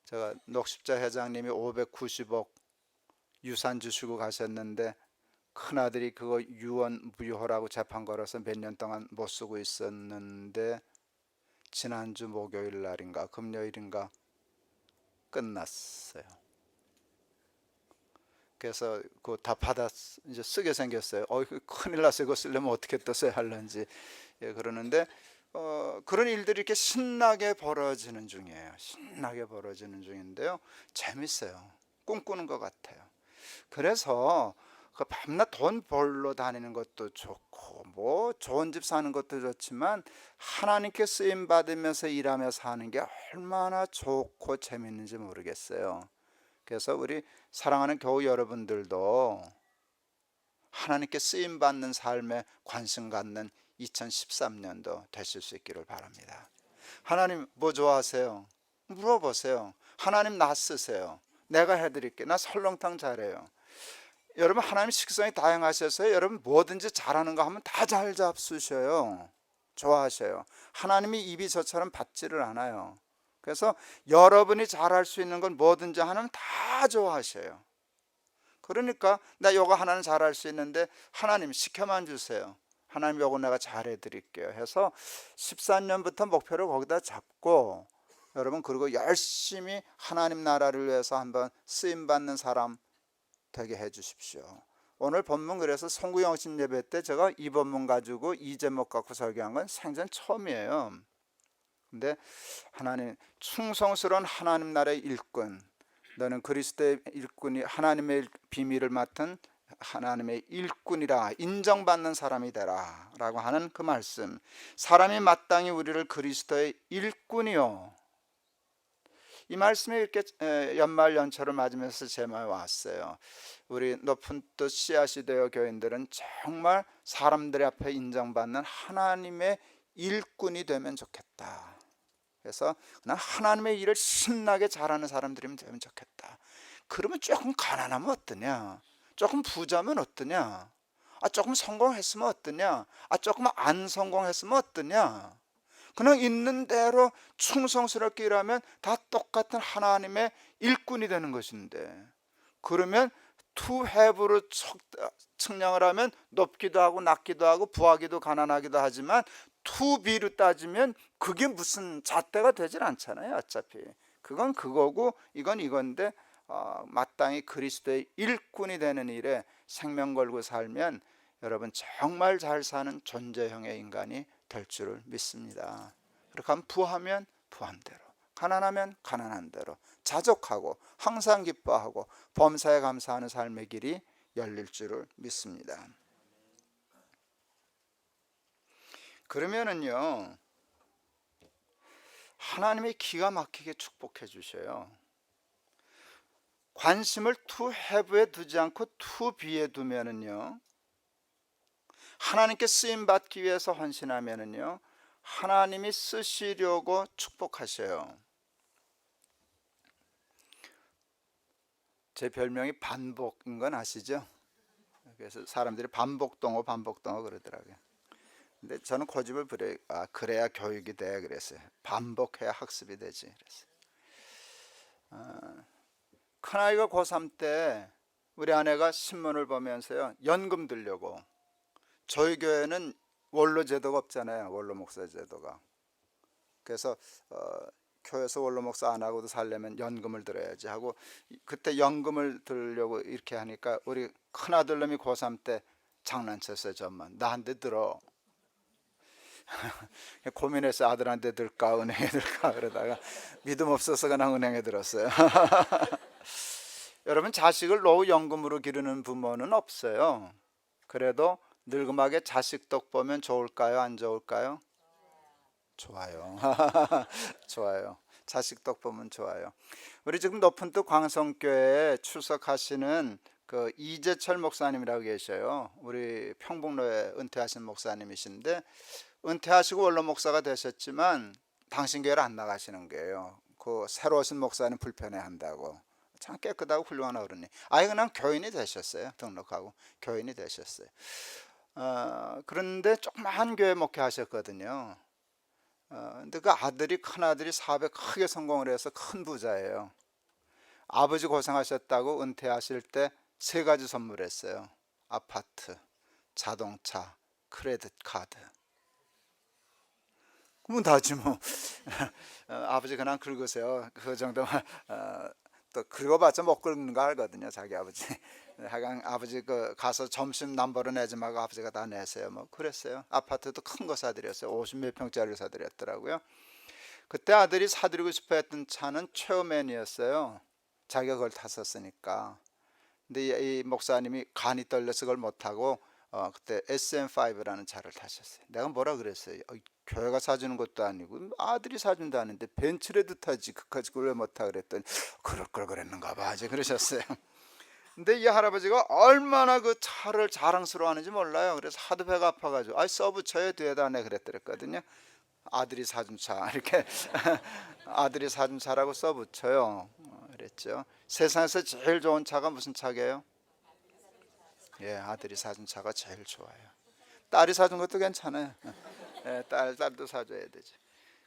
제가 녹십자 회장님이 590억 유산 주시고 가셨는데 큰아들이 그거 유언무효라고 재판 걸어서 몇 년 동안 못 쓰고 있었는데 지난주 목요일 날인가 금요일인가 끝났어요. 그래서 그거 다 받아 이제 쓰게 생겼어요. 큰일 났어요. 그거 쓰려면 어떻게 또 써야 할런지. 예, 그러는데 그런 일들이 이렇게 신나게 벌어지는 중이에요. 신나게 벌어지는 중인데요. 재밌어요. 꿈꾸는 것 같아요. 그래서 그 밤낮 돈 벌러 다니는 것도 좋고 뭐 좋은 집 사는 것도 좋지만 하나님께 쓰임 받으면서 일하며 사는 게 얼마나 좋고 재밌는지 모르겠어요. 그래서 우리 사랑하는 교우 여러분들도 하나님께 쓰임 받는 삶에 관심 갖는 2013년도 되실 수 있기를 바랍니다. 하나님 뭐 좋아하세요? 물어보세요. 하나님 나 쓰세요. 내가 해드릴게. 나 설렁탕 잘해요. 여러분 하나님 식성이 다양하셔서 여러분 뭐든지 잘하는 거 하면 다 잘 잡수셔요. 좋아하셔요. 하나님이 입이 저처럼 받지를 않아요. 그래서 여러분이 잘할 수 있는 건 뭐든지 하나님 다 좋아하셔요. 그러니까 나 요거 하나는 잘할 수 있는데 하나님 시켜만 주세요. 하나님 요거 내가 잘해 드릴게요 해서 14년부터 목표를 거기다 잡고 여러분 그리고 열심히 하나님 나라를 위해서 한번 쓰임받는 사람 되게 해 주십시오. 오늘 본문 그래서 송구영신 예배 때 제가 이 본문 가지고 이 제목 갖고 설교한 건 생전 처음이에요. 근데 하나님 충성스러운 하나님 나라의 일꾼, 너는 그리스도의 일꾼이 하나님의 비밀을 맡은 하나님의 일꾼이라 인정받는 사람이 되라 라고 하는 그 말씀. 사람이 마땅히 우리를 그리스도의 일꾼이요, 이 말씀이 이렇게 연말 연초를 맞으면서 제 마음에 왔어요. 우리 높은 뜻 씨앗이 되어 교인들은 정말 사람들 앞에 인정받는 하나님의 일꾼이 되면 좋겠다. 그래서 그냥 하나님의 일을 신나게 잘하는 사람들이면 되면 좋겠다. 그러면 조금 가난하면 어떠냐? 조금 부자면 어떠냐? 조금 성공했으면 어떠냐? 조금 안 성공했으면 어떠냐? 그냥 있는 대로 충성스럽게 일하면 다 똑같은 하나님의 일꾼이 되는 것인데, 그러면 to have로 측량을 하면 높기도 하고 낮기도 하고 부하기도 가난하기도 하지만 to be로 따지면 그게 무슨 잣대가 되질 않잖아요. 어차피 그건 그거고 이건 이건데 마땅히 그리스도의 일꾼이 되는 일에 생명 걸고 살면 여러분 정말 잘 사는 존재형의 인간이 될 줄을 믿습니다. 그렇게 하면 부하면 부한 대로, 가난하면 가난한 대로, 자족하고 항상 기뻐하고 범사에 감사하는 삶의 길이 열릴 줄을 믿습니다. 그러면은요, 하나님이 기가 막히게 축복해 주셔요. 관심을 to have에 두지 않고 to be에 두면은요, 하나님께 쓰임 받기 위해서 헌신하면은요, 하나님이 쓰시려고 축복하셔요. 제 별명이 반복인 건 아시죠? 그래서 사람들이 반복동어 그러더라고요. 근데 저는 고집을 부려요. 그래야 교육이 돼 그랬어요. 반복해야 학습이 되지 그랬어요. 큰아이가 고3 때 우리 아내가 신문을 보면서요, 연금 들려고, 저희 교회는 원로 제도가 없잖아요. 원로 목사 제도가. 그래서 교회에서 원로 목사 안 하고도 살려면 연금을 들어야지 하고, 그때 연금을 들려고 이렇게 하니까 우리 큰아들놈이 고3 때 장난쳤어요. 저만 나한테 들어. 고민해서 아들한테 들까 은행에 들까 그러다가 믿음 없어서 그냥 은행에 들었어요. 여러분 자식을 노후 연금으로 기르는 부모는 없어요. 그래도 늙음하게 자식 덕 보면 좋을까요? 안 좋을까요? 좋아요. 좋아요. 자식 덕 보면 좋아요. 우리 지금 높은 뜻 광성교회에 출석하시는 그 이재철 목사님이라고 계셔요. 우리 평북로에 은퇴하신 목사님이신데, 은퇴하시고 원로 목사가 되셨지만 당신 교회를 안 나가시는 거예요. 그 새로 오신 목사님 불편해한다고. 참 깨끗하고 훌륭한 어른이 그냥 교인이 되셨어요. 등록하고 교인이 되셨어요. 그런데 조그마한 교회 목회하셨거든요. 근데 그 아들이, 큰아들이 사업에 크게 성공을 해서 큰 부자예요. 아버지 고생하셨다고 은퇴하실 때 3가지 선물했어요. 아파트, 자동차, 크레딧 카드. 그러면 다지 뭐. 아버지 그냥 긁으세요. 그 정도만. 또 긁어봤자 못 긁는 거 알거든요, 자기 아버지. 하여간 아버지 그 가서 점심 남보로 내지 말고 아버지가 다 내세요. 뭐 그랬어요. 아파트도 큰 거 사드렸어요. 50몇 평짜리 사드렸더라고요. 그때 아들이 사드리고 싶어 했던 차는 체어맨이었어요. 자기가 그걸 탔었으니까. 근데 이 목사님이 간이 떨려서 그걸 못하고 그때 SM5라는 차를 타셨어요. 내가 뭐라 그랬어요? 교회가 사주는 것도 아니고 아들이 사준다는데 벤츠라도 타지 그까지 그걸 왜 못타 그랬더니 그럴 걸 그랬는가 봐 이제 그러셨어요. 근데 이 할아버지가 얼마나 그 차를 자랑스러워하는지 몰라요. 그래서 하도 배가 아파가지고 써붙여요 뒤에다 내 그랬더랬거든요. 아들이 사준 차 이렇게 아들이 사준 차라고 써붙여요. 그랬죠. 세상에서 제일 좋은 차가 무슨 차게요? 예, 아들이 사준 차가 제일 좋아요. 딸이 사준 것도 괜찮아요. 예, 딸도 사줘야 되지.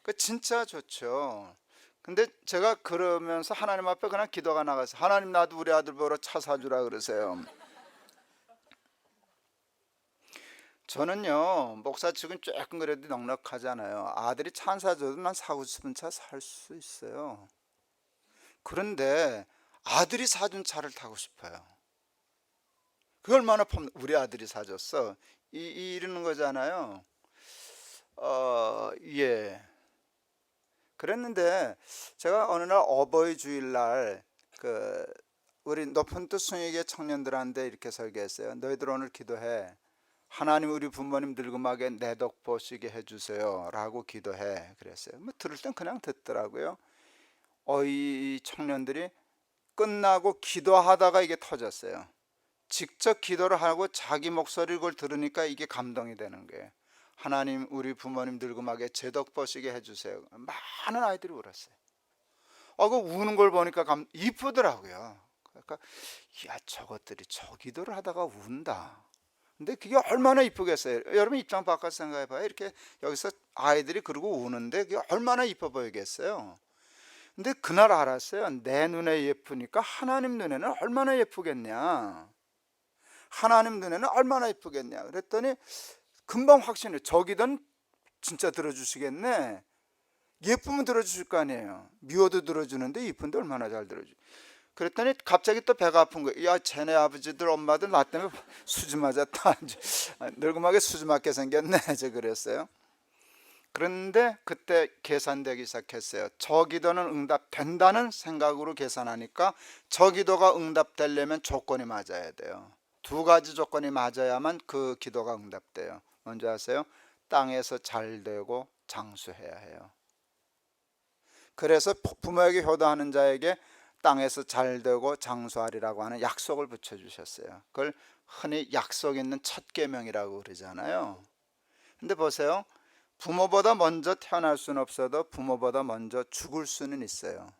그 진짜 좋죠. 근데 제가 그러면서 하나님 앞에 그냥 기도가 나가서 하나님 나도 우리 아들 보러 차 사주라 그러세요. 저는요 목사 측은 조금 그래도 넉넉하잖아요. 아들이 차 안 사줘도 난 사고 싶은 차 살 수 있어요. 그런데 아들이 사준 차를 타고 싶어요. 그 얼마나 우리 아들이 사줬어 이러는 거잖아요. 예. 그랬는데 제가 어느 날 어버이 주일날 그 우리 높은 뜻 순위계 청년들한테 이렇게 설교했어요. 너희들 오늘 기도해. 하나님 우리 부모님 늙음하게 내 덕 보시게 해주세요 라고 기도해 그랬어요. 뭐 들을 땐 그냥 듣더라고요. 이 청년들이 끝나고 기도하다가 이게 터졌어요. 직접 기도를 하고 자기 목소리를 들으니까 이게 감동이 되는 거예요. 하나님 우리 부모님 늙음하게 제 덕 보시게 해주세요. 많은 아이들이 울었어요. 그 우는 걸 보니까 이쁘더라고요. 그러니까 야 저것들이 저 기도를 하다가 운다. 근데 그게 얼마나 이쁘겠어요. 여러분 입장 바꿔 생각해 봐요. 이렇게 여기서 아이들이 그러고 우는데 그게 얼마나 이뻐 보이겠어요. 근데 그날 알았어요. 내 눈에 예쁘니까 하나님 눈에는 얼마나 예쁘겠냐. 하나님 눈에는 얼마나 예쁘겠냐. 그랬더니 금방 확신해. 저기든 진짜 들어주시겠네. 예쁘면 들어주실 거 아니에요. 미워도 들어주는데 이쁜데 얼마나 잘 들어주. 그랬더니 갑자기 또 배가 아픈 거예요. 야 쟤네 아버지들 엄마들 나 때문에 수지 맞았다. 늙음하게 수지 맞게 생겼네. 저 그랬어요. 그런데 그때 계산되기 시작했어요. 저 기도는 응답된다는 생각으로 계산하니까 저 기도가 응답되려면 조건이 맞아야 돼요. 두 가지 조건이 맞아야만 그 기도가 응답돼요. 뭔지 아세요? 땅에서 잘 되고 장수해야 해요. 그래서 부모에게 효도하는 자에게 땅에서 잘 되고 장수하리라고 하는 약속을 붙여주셨어요. 그걸 흔히 약속 있는 첫 계명이라고 그러잖아요. 근데 보세요. 부모보다 먼저 태어날 수는 없어도 부모보다 먼저 죽을 수는 있어요.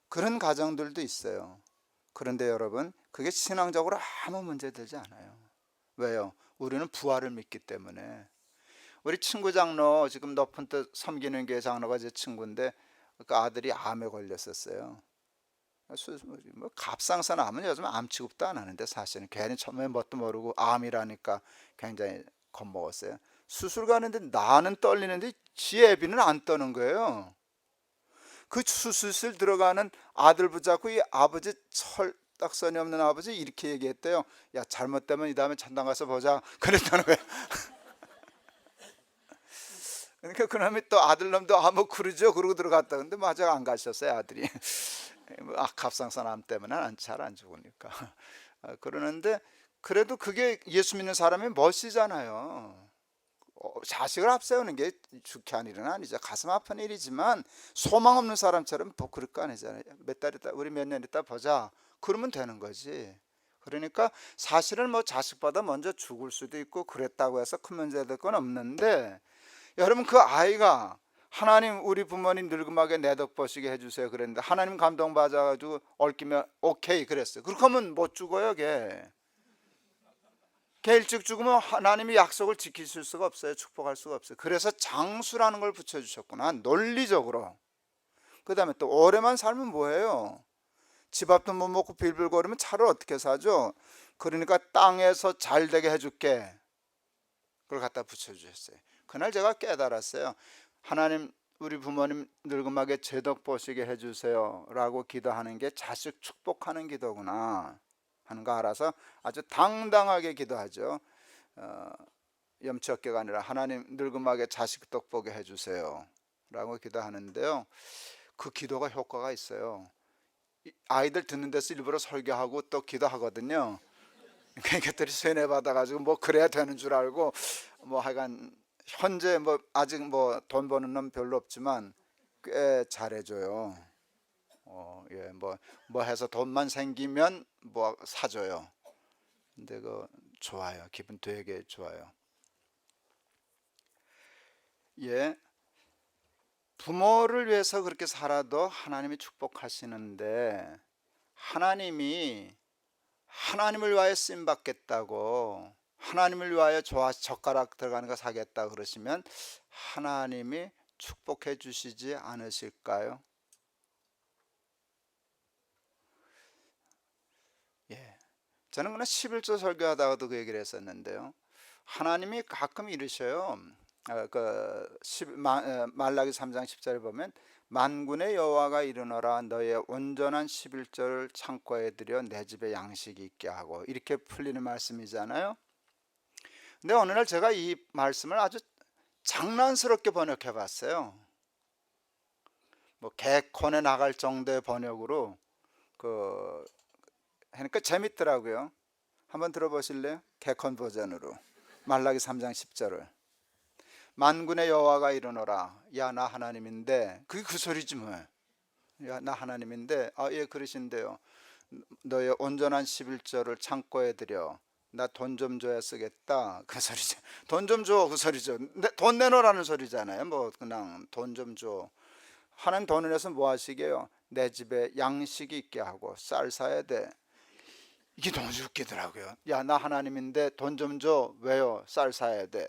그런 가정들도 있어요. 그런데 여러분 그게 신앙적으로 아무 문제 되지 않아요. 왜요? 우리는 부활을 믿기 때문에. 우리 친구 장로 지금 높은 뜻 섬기는 교회 장로가 제 친구인데 그 아들이 암에 걸렸었어요. 뭐 갑상선 암은 요즘 암 취급도 안 하는데 사실은 괜히 처음에 뭣도 모르고 암이라니까 굉장히 겁먹었어요. 수술 가는데 나는 떨리는데 지 애비는 안 떠는 거예요. 그 수술실 들어가는 아들 붙잡고 이 아버지 철딱선이 없는 아버지 이렇게 얘기했대요. 야 잘못되면 이 다음에 천당 가서 보자 그랬다는 거예요. 그러니까 그놈이 또 아들놈도 뭐 그러죠 그러고 들어갔다. 근데 맞아 안 가셨어요 아들이. 갑상선 암 때문에 잘 안 죽으니까. 그러는데 그래도 그게 예수 믿는 사람의 멋이잖아요. 자식을 앞세우는 게 주쾌한 일은 아니죠. 가슴 아픈 일이지만 소망 없는 사람처럼 그럴 거 아니잖아요. 몇 달 있다 우리 몇 년 있다 보자 그러면 되는 거지. 그러니까 사실은 뭐 자식보다 먼저 죽을 수도 있고 그랬다고 해서 큰 문제 될 건 없는데 여러분 그 아이가 하나님 우리 부모님 늙음하게 내 덕 보시게 해주세요 그랬는데 하나님 감동 받아가지고 얽히면 오케이 그랬어요. 그렇게 하면 못 죽어요 걔 일찍 죽으면 하나님이 약속을 지키실 수가 없어요. 축복할 수가 없어요. 그래서 장수라는 걸 붙여주셨구나 논리적으로. 그 다음에 또 오래만 살면 뭐예요? 집 앞도 못 먹고 빌빌거리면 차를 어떻게 사죠? 그러니까 땅에서 잘 되게 해줄게. 그걸 갖다 붙여주셨어요. 그날 제가 깨달았어요. 하나님, 우리 부모님 늙음하게 제덕 보시게 해주세요 라고 기도하는 게 자식 축복하는 기도구나 하는 거 알아서 아주 당당하게 기도하죠. 염치 없게가 아니라 하나님 늙음하게 자식 덕 보게 해주세요 라고 기도하는데요, 그 기도가 효과가 있어요. 아이들 듣는 데서 일부러 설교하고 또 기도하거든요. 그것들이 세뇌 받아가지고 뭐 그래야 되는 줄 알고 뭐 하여간 현재 뭐 아직 뭐 돈 버는 놈 별로 없지만 꽤 잘해줘요. 예, 뭐 해서 돈만 생기면 뭐 사줘요. 근데 그 좋아요. 기분 되게 좋아요. 예, 부모를 위해서 그렇게 살아도 하나님이 축복하시는데, 하나님을 위하여 쓰임 받겠다고, 하나님을 위하여 젓가락 들어가는 거 사겠다 그러시면 하나님이 축복해 주시지 않으실까요? 예, 저는 그냥 11조 설교하다가도 그 얘기를 했었는데요, 하나님이 가끔 이르셔요. 말라기 3장 10절에 보면 만군의 여호와가 이르노라, 너의 온전한 11조를 창고에 들여 내 집에 양식이 있게 하고, 이렇게 풀리는 말씀이잖아요. 근데 어느 날 제가 이 말씀을 아주 장난스럽게 번역해 봤어요. 뭐 개콘에 나갈 정도의 번역으로 하니까 재밌더라고요. 한번 들어보실래요? 개콘 버전으로 말라기 3장 10절을. 만군의 여호와가 이르노라, 야 나 하나님인데, 그게 그 소리지 뭐. 야 나 하나님인데, 예 그러신데요, 너의 온전한 11조를 창고에 들여 나 돈 좀 줘야 쓰겠다, 그 소리죠. 돈 좀 줘, 그 소리죠. 돈 내놓으라는 소리잖아요. 뭐 그냥 돈 좀 줘. 하나님 돈을 내서 뭐 하시게요? 내 집에 양식이 있게 하고 쌀 사야 돼. 이게 너무 웃기더라고요. 야 나 하나님인데 돈 좀 줘. 왜요? 쌀 사야 돼.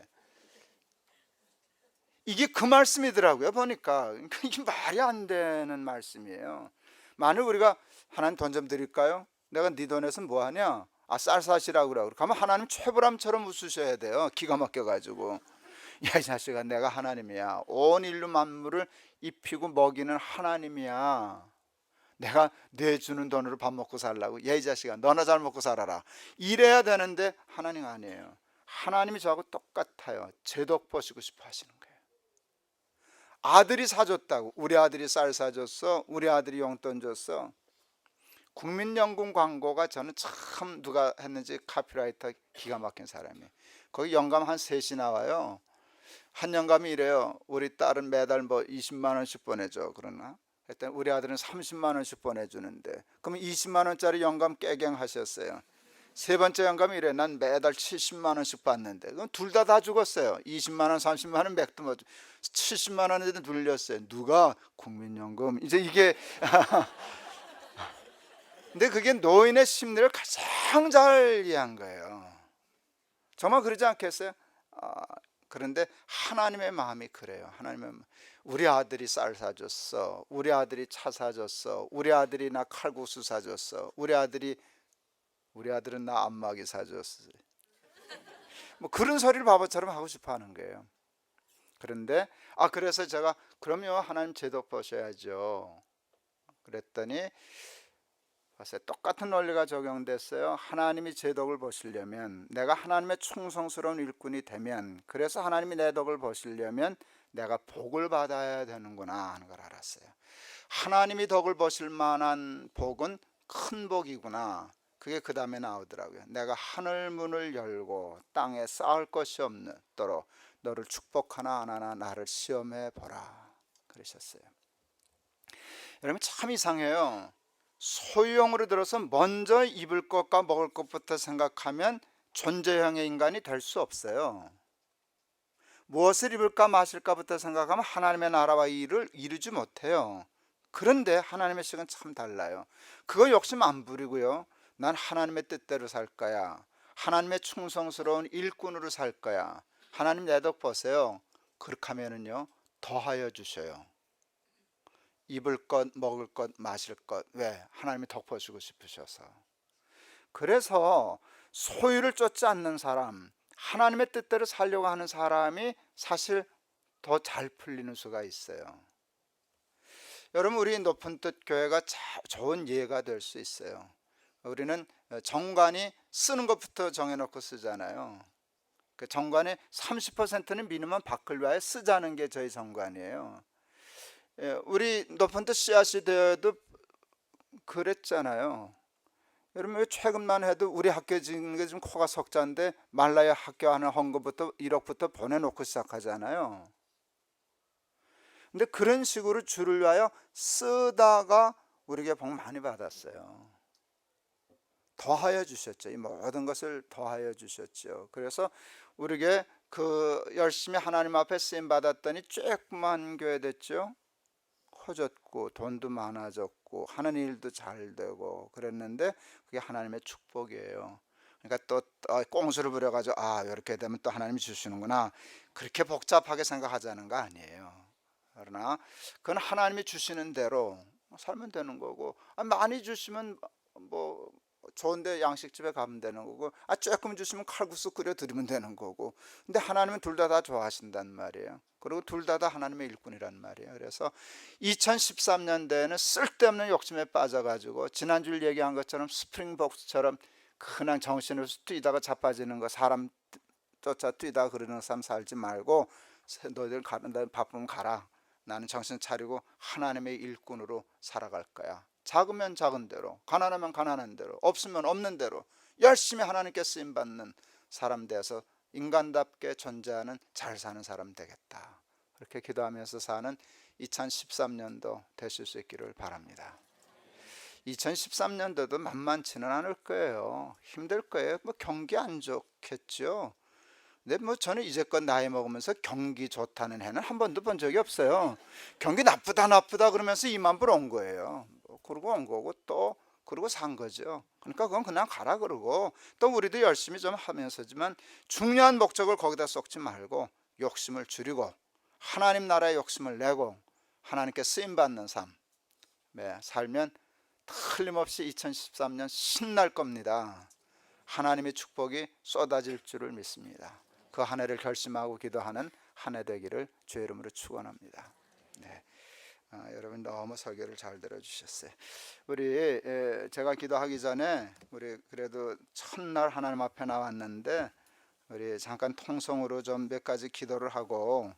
이게 그 말씀이더라고요. 보니까 이게 말이 안 되는 말씀이에요. 만일 우리가 하나님 돈 좀 드릴까요? 내가 네 돈에서 뭐 하냐? 쌀 사시라고 그러고 그러면 하나님 최불암처럼 웃으셔야 돼요. 기가 막혀가지고, 야 이 자식아, 내가 하나님이야. 온 인류 만물을 입히고 먹이는 하나님이야. 내가 내 주는 돈으로 밥 먹고 살라고? 야 이 자식아, 너나 잘 먹고 살아라. 이래야 되는데 하나님 아니에요. 하나님이 저하고 똑같아요. 제덕 보시고 싶어 하시는 거예요. 아들이 사줬다고, 우리 아들이 쌀 사줬어, 우리 아들이 용돈 줬어. 국민연금 광고가 저는 참, 누가 했는지 카피라이터 기가 막힌 사람이에요. 거기 영감 한 셋이 나와요. 한 영감이 이래요. 우리 딸은 매달 뭐 20만 원씩 보내줘. 그러나 그랬더니 우리 아들은 30만 원씩 보내주는데, 그러면 20만 원짜리 영감 깨갱하셨어요. 세 번째 영감이 이래, 난 매달 70만 원씩 받는데. 그럼 둘 다 죽었어요. 20만 원 30만 원 맥도 못 70만 원에도 눌렸어요. 누가? 국민연금. 이제 이게 근데 그게 노인의 심리를 가장 잘 이해한 거예요. 정말 그러지 않겠어요? 그런데 하나님의 마음이 그래요. 우리 아들이 쌀 사줬어, 우리 아들이 차 사줬어, 우리 아들이 나 칼국수 사줬어, 우리 아들은 나 안마기 사줬어. 뭐 그런 소리를 바보처럼 하고 싶어 하는 거예요. 그런데 그래서 제가, 그럼요 하나님 제덕 보셔야죠 그랬더니 봤어요. 똑같은 원리가 적용됐어요. 하나님이 제 덕을 보시려면, 내가 하나님의 충성스러운 일꾼이 되면, 그래서 하나님이 내 덕을 보시려면 내가 복을 받아야 되는구나 하는 걸 알았어요. 하나님이 덕을 보실 만한 복은 큰 복이구나. 그게 그 다음에 나오더라고요. 내가 하늘 문을 열고 땅에 쌓을 것이 없도록 너를 축복하나 안 하나 나를 시험해 보라 그러셨어요. 여러분 참 이상해요. 소유형으로 들어서 먼저 입을 것과 먹을 것부터 생각하면 존재형의 인간이 될 수 없어요. 무엇을 입을까 마실까부터 생각하면 하나님의 나라와 일을 이루지 못해요. 그런데 하나님의 식은 참 달라요. 그거 욕심 안 부리고요, 난 하나님의 뜻대로 살 거야, 하나님의 충성스러운 일꾼으로 살 거야, 하나님 내 덕 보세요. 그렇게 하면은요 더하여 주셔요. 입을 것, 먹을 것, 마실 것. 왜? 하나님이 덕 보시고 싶으셔서. 그래서 소유를 쫓지 않는 사람, 하나님의 뜻대로 살려고 하는 사람이 사실 더 잘 풀리는 수가 있어요. 여러분, 우리 높은 뜻 교회가 좋은 예가 될 수 있어요. 우리는 정관이 쓰는 것부터 정해놓고 쓰잖아요. 그 정관의 30%는 미니멈 바클바에 쓰자는 게 저희 정관이에요. 우리 높은 뜻 씨앗이 되어도 그랬잖아요. 여러분, 최근만 해도 우리 학교 지은 게 좀 코가 석자인데 말라야 학교 하는 헌금부터 1억부터 보내놓고 시작하잖아요. 근데 그런 식으로 주를 위하여 쓰다가 우리에게 복 많이 받았어요. 더하여 주셨죠. 이 모든 것을 더하여 주셨죠. 그래서 우리에게 그 열심히 하나님 앞에 쓰임 받았더니 조그만 교회 됐죠. 커졌고 돈도 많아졌고 하는 일도 잘 되고 그랬는데 그게 하나님의 축복이에요. 그러니까 또 꽁수를 부려가지고 이렇게 되면 또 하나님이 주시는구나, 그렇게 복잡하게 생각하자는 거 아니에요. 그러나 그건 하나님이 주시는 대로 살면 되는 거고, 많이 주시면 뭐 좋은데 양식집에 가면 되는 거고, 조금 주시면 칼국수 끓여 드리면 되는 거고. 근데 하나님은 둘 다 좋아하신단 말이에요. 그리고 둘 다 하나님의 일꾼이란 말이에요. 그래서 2013년대에는 쓸데없는 욕심에 빠져가지고 지난주에 얘기한 것처럼 스프링복스처럼 그냥 정신을 뛰다가 자빠지는 거, 사람 쫓아 뛰다가 그러는 삶 살지 말고, 너희들 바쁘면 가라, 나는 정신 차리고 하나님의 일꾼으로 살아갈 거야. 작으면 작은 대로, 가난하면 가난한 대로, 없으면 없는 대로 열심히 하나님께 쓰임받는 사람 돼서 인간답게 존재하는 잘 사는 사람 되겠다, 그렇게 기도하면서 사는 2013년도 되실 수 있기를 바랍니다. 2013년도도 만만치는 않을 거예요. 힘들 거예요. 경기 안 좋겠죠. 근데 저는 이제껏 나이 먹으면서 경기 좋다는 해는 한 번도 본 적이 없어요. 경기 나쁘다 그러면서 2만 불 온 거예요. 그러고 온 거고 또 그러고 산 거죠. 그러니까 그건 그냥 가라 그러고, 또 우리도 열심히 좀 하면서지만 중요한 목적을 거기다 쏟지 말고 욕심을 줄이고 하나님 나라의 욕심을 내고 하나님께 쓰임받는 삶 살면 틀림없이 2013년 신날 겁니다. 하나님의 축복이 쏟아질 줄을 믿습니다. 그 한 해를 결심하고 기도하는 한 해 되기를 주의 이름으로 축원합니다. 여러분 너무 설교를 잘 들어주셨어요. 우리 제가 기도하기 전에 우리 그래도 첫날 하나님 앞에 나왔는데 우리 잠깐 통성으로 좀 몇 가지 기도를 하고,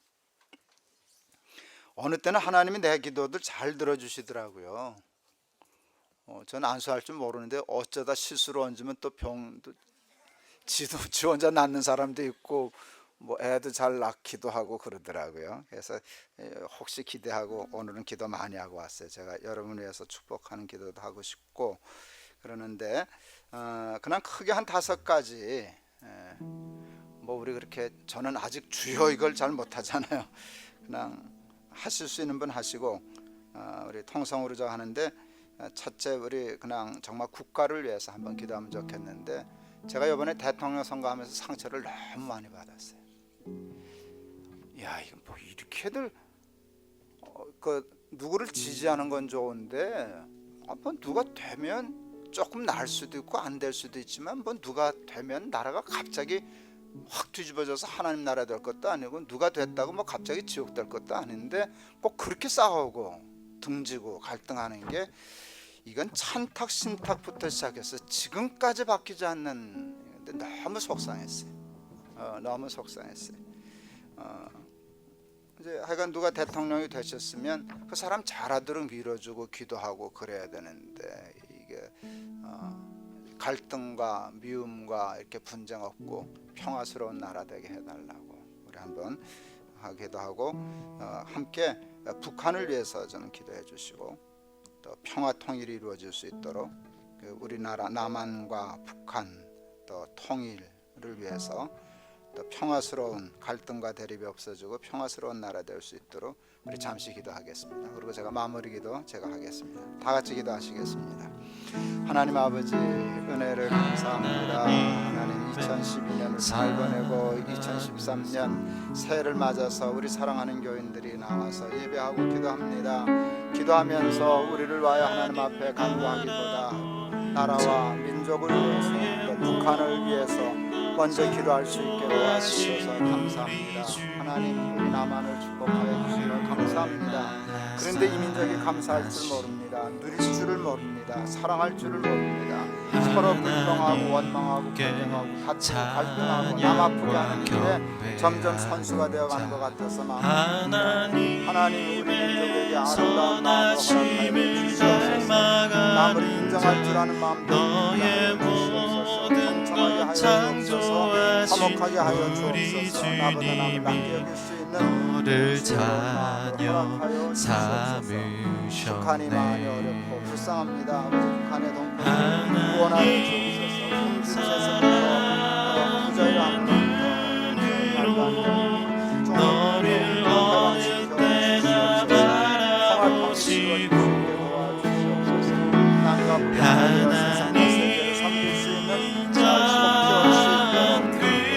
어느 때는 하나님이 내 기도들 잘 들어주시더라고요. 저는 안수할 줄 모르는데 어쩌다 실수로 얹으면 또 병도 지 혼자 낳는 사람도 있고 뭐 애도 잘 낳기도 하고 그러더라고요. 그래서 혹시 기대하고 오늘은 기도 많이 하고 왔어요. 제가 여러분을 위해서 축복하는 기도도 하고 싶고 그러는데 그냥 크게 한 5가지, 뭐 우리 그렇게, 저는 아직 주요 이걸 잘 못하잖아요. 그냥 하실 수 있는 분 하시고, 우리 통성으로 저 하는데 첫째, 우리 그냥 정말 국가를 위해서 한번 기도하면 좋겠는데, 제가 이번에 대통령 선거하면서 상처를 너무 많이 받았어요. 야, 이거 뭐 이렇게들 누구를 지지하는 건 좋은데 뭐 누가 되면 조금 나을 수도 있고 안 될 수도 있지만, 뭐 누가 되면 나라가 갑자기 확 뒤집어져서 하나님 나라 될 것도 아니고, 누가 됐다고 뭐 갑자기 지옥 될 것도 아닌데 꼭 그렇게 싸우고 등지고 갈등하는 게, 이건 찬탁 신탁부터 시작해서 지금까지 바뀌지 않는, 너무 속상했어요. 너무 속상했어요. 이제 하여간 누가 대통령이 되셨으면 그 사람 잘하도록 밀어주고 기도하고 그래야 되는데, 이게 갈등과 미움과 이렇게 분쟁 없고 평화스러운 나라 되게 해달라고 우리 한번 하기도 하고, 함께 북한을 위해서 좀 기도해 주시고, 또 평화 통일이 이루어질 수 있도록 우리나라 남한과 북한 또 통일을 위해서, 또 평화스러운 갈등과 대립이 없어지고 평화스러운 나라 될 수 있도록 우리 잠시 기도하겠습니다. 그리고 제가 마무리 기도 제가 하겠습니다. 다 같이 기도하시겠습니다. 하나님 아버지, 은혜를 감사합니다. 하나님 2012년을 잘 보내고 2013년 새해를 맞아서 우리 사랑하는 교인들이 나와서 예배하고 기도합니다. 기도하면서 우리를 위하여 하나님 앞에 간구하기보다 나라와 민족을 위해서 또 북한을 위해서 먼저 기도할 수 있게 도와주셔서 감사합니다. 하나님 우리 남한을 축복하여 주시며 감사합니다. 그런데 이 민족이 감사할 줄 모릅니다. 누릴 줄을 모릅니다. 사랑할 줄을 모릅니다. 서로 불평하고 원망하고 경쟁하고 다투고 갈등하고 남 아프게 하는 일에 점점 선수가 되어가는 것 같아서 마음입니다. 하나님 우리 민족에게 아름다운 마음을 허락하여 주시옵소서. 남을 인정할 줄 아는 마음도 주시옵소서. 경청하게 하여 주옵소서. 화목하게 하여 주옵소서. 나보다 남을 낮게 여길 수 있는 너를 자녀 허락하여 주옵소서. 북한이 많이 어렵고 불쌍합니다. 북한의 동포를 구원하여 주옵소서. 금주체에서부터 부자를 하는 너를 어느 때나 바라보시고 하나님의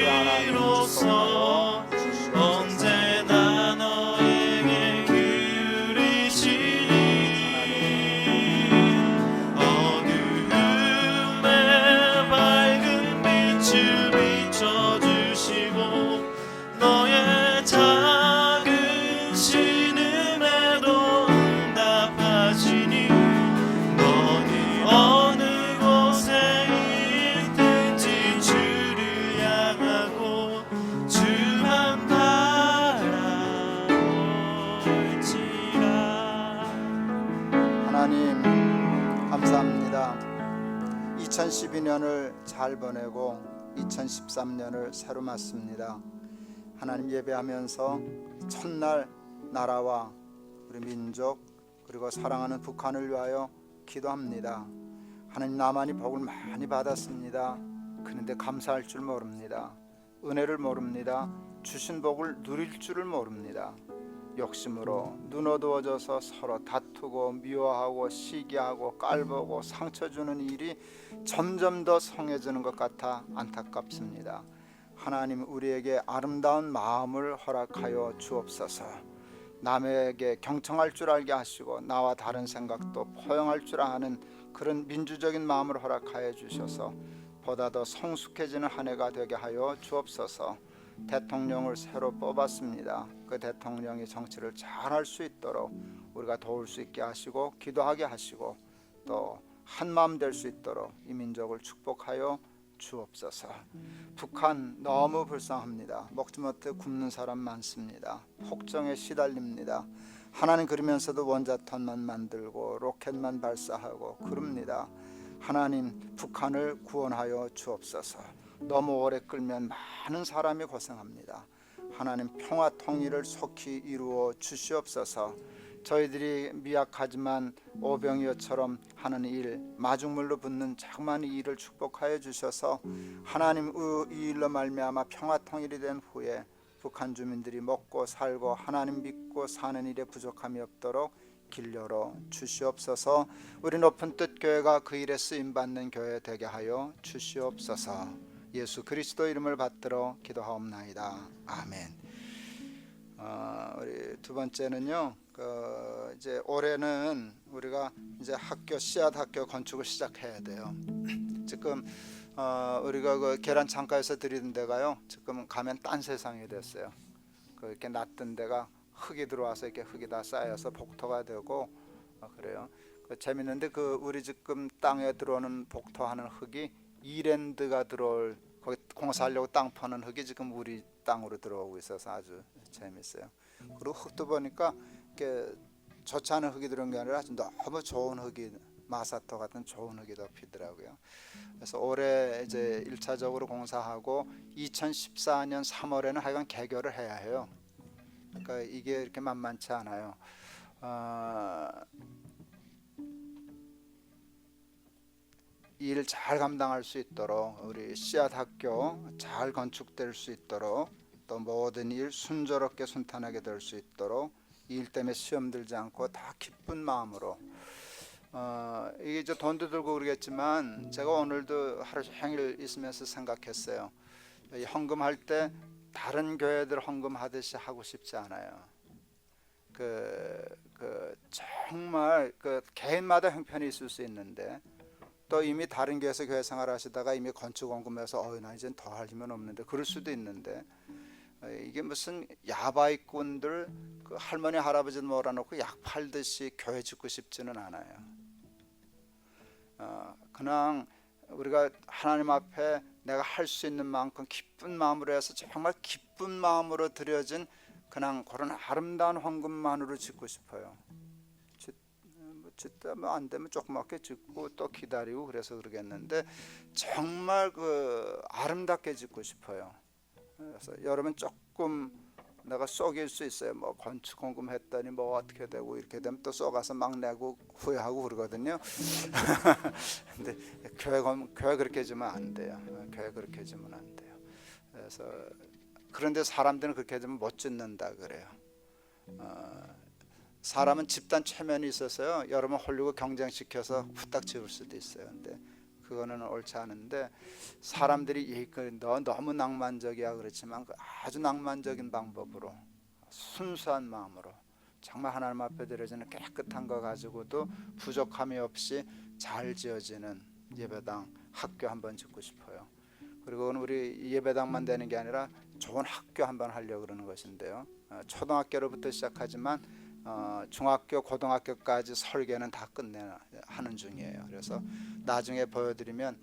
자비로서 언제나 너에게 기울이시니 어두움에 밝은 빛을 비춰주시고 너의 작은 신음에도 응답하시니 너는 어느 곳에 있든지 주를 향하고 주만 바라올지라. 하나님 감사합니다. 2012년을 잘 보내고 2013년을 새로 맞습니다. 하나님 예배하면서 첫날 나라와 우리 민족 그리고 사랑하는 북한을 위하여 기도합니다. 하나님 나만이 복을 많이 받았습니다. 그런데 감사할 줄 모릅니다. 은혜를 모릅니다. 주신 복을 누릴 줄을 모릅니다. 욕심으로 눈 어두워져서 서로 다투고 미워하고 시기하고 깔보고 상처 주는 일이 점점 더 성해지는 것 같아 안타깝습니다. 하나님 우리에게 아름다운 마음을 허락하여 주옵소서. 남에게 경청할 줄 알게 하시고 나와 다른 생각도 포용할 줄 아는 그런 민주적인 마음을 허락하여 주셔서 보다 더 성숙해지는 한 해가 되게 하여 주옵소서. 대통령을 새로 뽑았습니다. 그 대통령이 정치를 잘할 수 있도록 우리가 도울 수 있게 하시고 기도하게 하시고 또 한마음 될 수 있도록 이 민족을 축복하여 주옵소서. 북한 너무 불쌍합니다. 먹지 못해 굶는 사람 많습니다. 폭정에 시달립니다. 하나님 그러면서도 원자탄만 만들고 로켓만 발사하고 그럽니다. 하나님 북한을 구원하여 주옵소서. 너무 오래 끌면 많은 사람이 고생합니다. 하나님 평화 통일을 속히 이루어 주시옵소서. 저희들이 미약하지만 오병이어처럼 하는 일, 마중물로 붙는 자그마한 일을 축복하여 주셔서 하나님 이 일로 말미암아 평화 통일이 된 후에 북한 주민들이 먹고 살고 하나님 믿고 사는 일에 부족함이 없도록 길 열어 주시옵소서. 우리 높은 뜻 교회가 그 일에 쓰임 받는 교회 되게 하여 주시옵소서. 예수 그리스도 이름을 받들어 기도하옵나이다. 아멘. 우리 두 번째는요. 이제 올해는 우리가 이제 씨앗 학교 건축을 시작해야 돼요. 지금 우리가 그 계란 창가에서 드리던 데가요. 지금 가면 딴 세상이 됐어요. 이렇게 놨던 데가 흙이 들어와서 이렇게 흙이 다 쌓여서 복토가 되고 그래요. 재밌는데 우리 지금 땅에 들어오는 복토하는 흙이 이랜드가 들어올 거기 공사하려고 땅 파는 흙이 지금 우리 땅으로 들어오고 있어서 아주 재밌어요. 그리고 흙도 보니까 이렇게 좋지 않은 흙이 들어온 게 아니라 아주 너무 좋은 흙이 마사토 같은 좋은 흙이 더 피더라고요. 그래서 올해 이제 1차적으로 공사하고 2014년 3월에는 하여간 개교를 해야 해요. 그러니까 이게 이렇게 만만치 않아요. 일 잘 감당할 수 있도록 우리 씨앗 학교 잘 건축될 수 있도록 또 모든 일 순조롭게 순탄하게 될 수 있도록 이 일 때문에 시험 들지 않고 다 기쁜 마음으로 이게 이제 돈도 들고 그러겠지만 제가 오늘도 하루 종일 있으면서 생각했어요. 헌금할 때 다른 교회들 헌금하듯이 하고 싶지 않아요. 정말 개인마다 형편이 있을 수 있는데 또 이미 다른 교회에서 교회 생활하시다가 이미 건축원금에서 나 이젠 더 할 힘은 없는데 그럴 수도 있는데 이게 무슨 야바이꾼들 그 할머니 할아버지 몰아놓고 약 팔듯이 교회 짓고 싶지는 않아요. 그냥 우리가 하나님 앞에 내가 할 수 있는 만큼 기쁜 마음으로 해서 정말 기쁜 마음으로 드려진 그냥 그런 아름다운 헌금만으로 짓고 싶어요. 짓다 뭐 안 되면 조그맣게 짓고 또 기다리고 그래서 그러겠는데 정말 그 아름답게 짓고 싶어요. 그래서 여러분 조금 내가 쏘길 수 있어요. 뭐 건축 헌금했더니 뭐 어떻게 되고 이렇게 되면 또 쏘가서 막 내고 후회하고 그러거든요. 근데 교회 그렇게 지면 안 돼요. 교회 그렇게 지면 안 돼요. 그래서 그런데 사람들은 그렇게 되면 못 짓는다 그래요. 사람은 집단 체면이 있어서요. 여러분 홀리고 경쟁시켜서 후딱 지을 수도 있어요. 근데 그거는 옳지 않은데 사람들이 너 너무 낭만적이야 그렇지만 그 아주 낭만적인 방법으로 순수한 마음으로 정말 하나님 앞에 드려지는 깨끗한 거 가지고도 부족함이 없이 잘 지어지는 예배당 학교 한번 짓고 싶어요. 그리고 우리 예배당만 되는 게 아니라 좋은 학교 한번 하려고 그러는 것인데요. 초등학교로부터 시작하지만 중학교, 고등학교까지 설계는 다 하는 중이에요. 그래서 나중에 보여드리면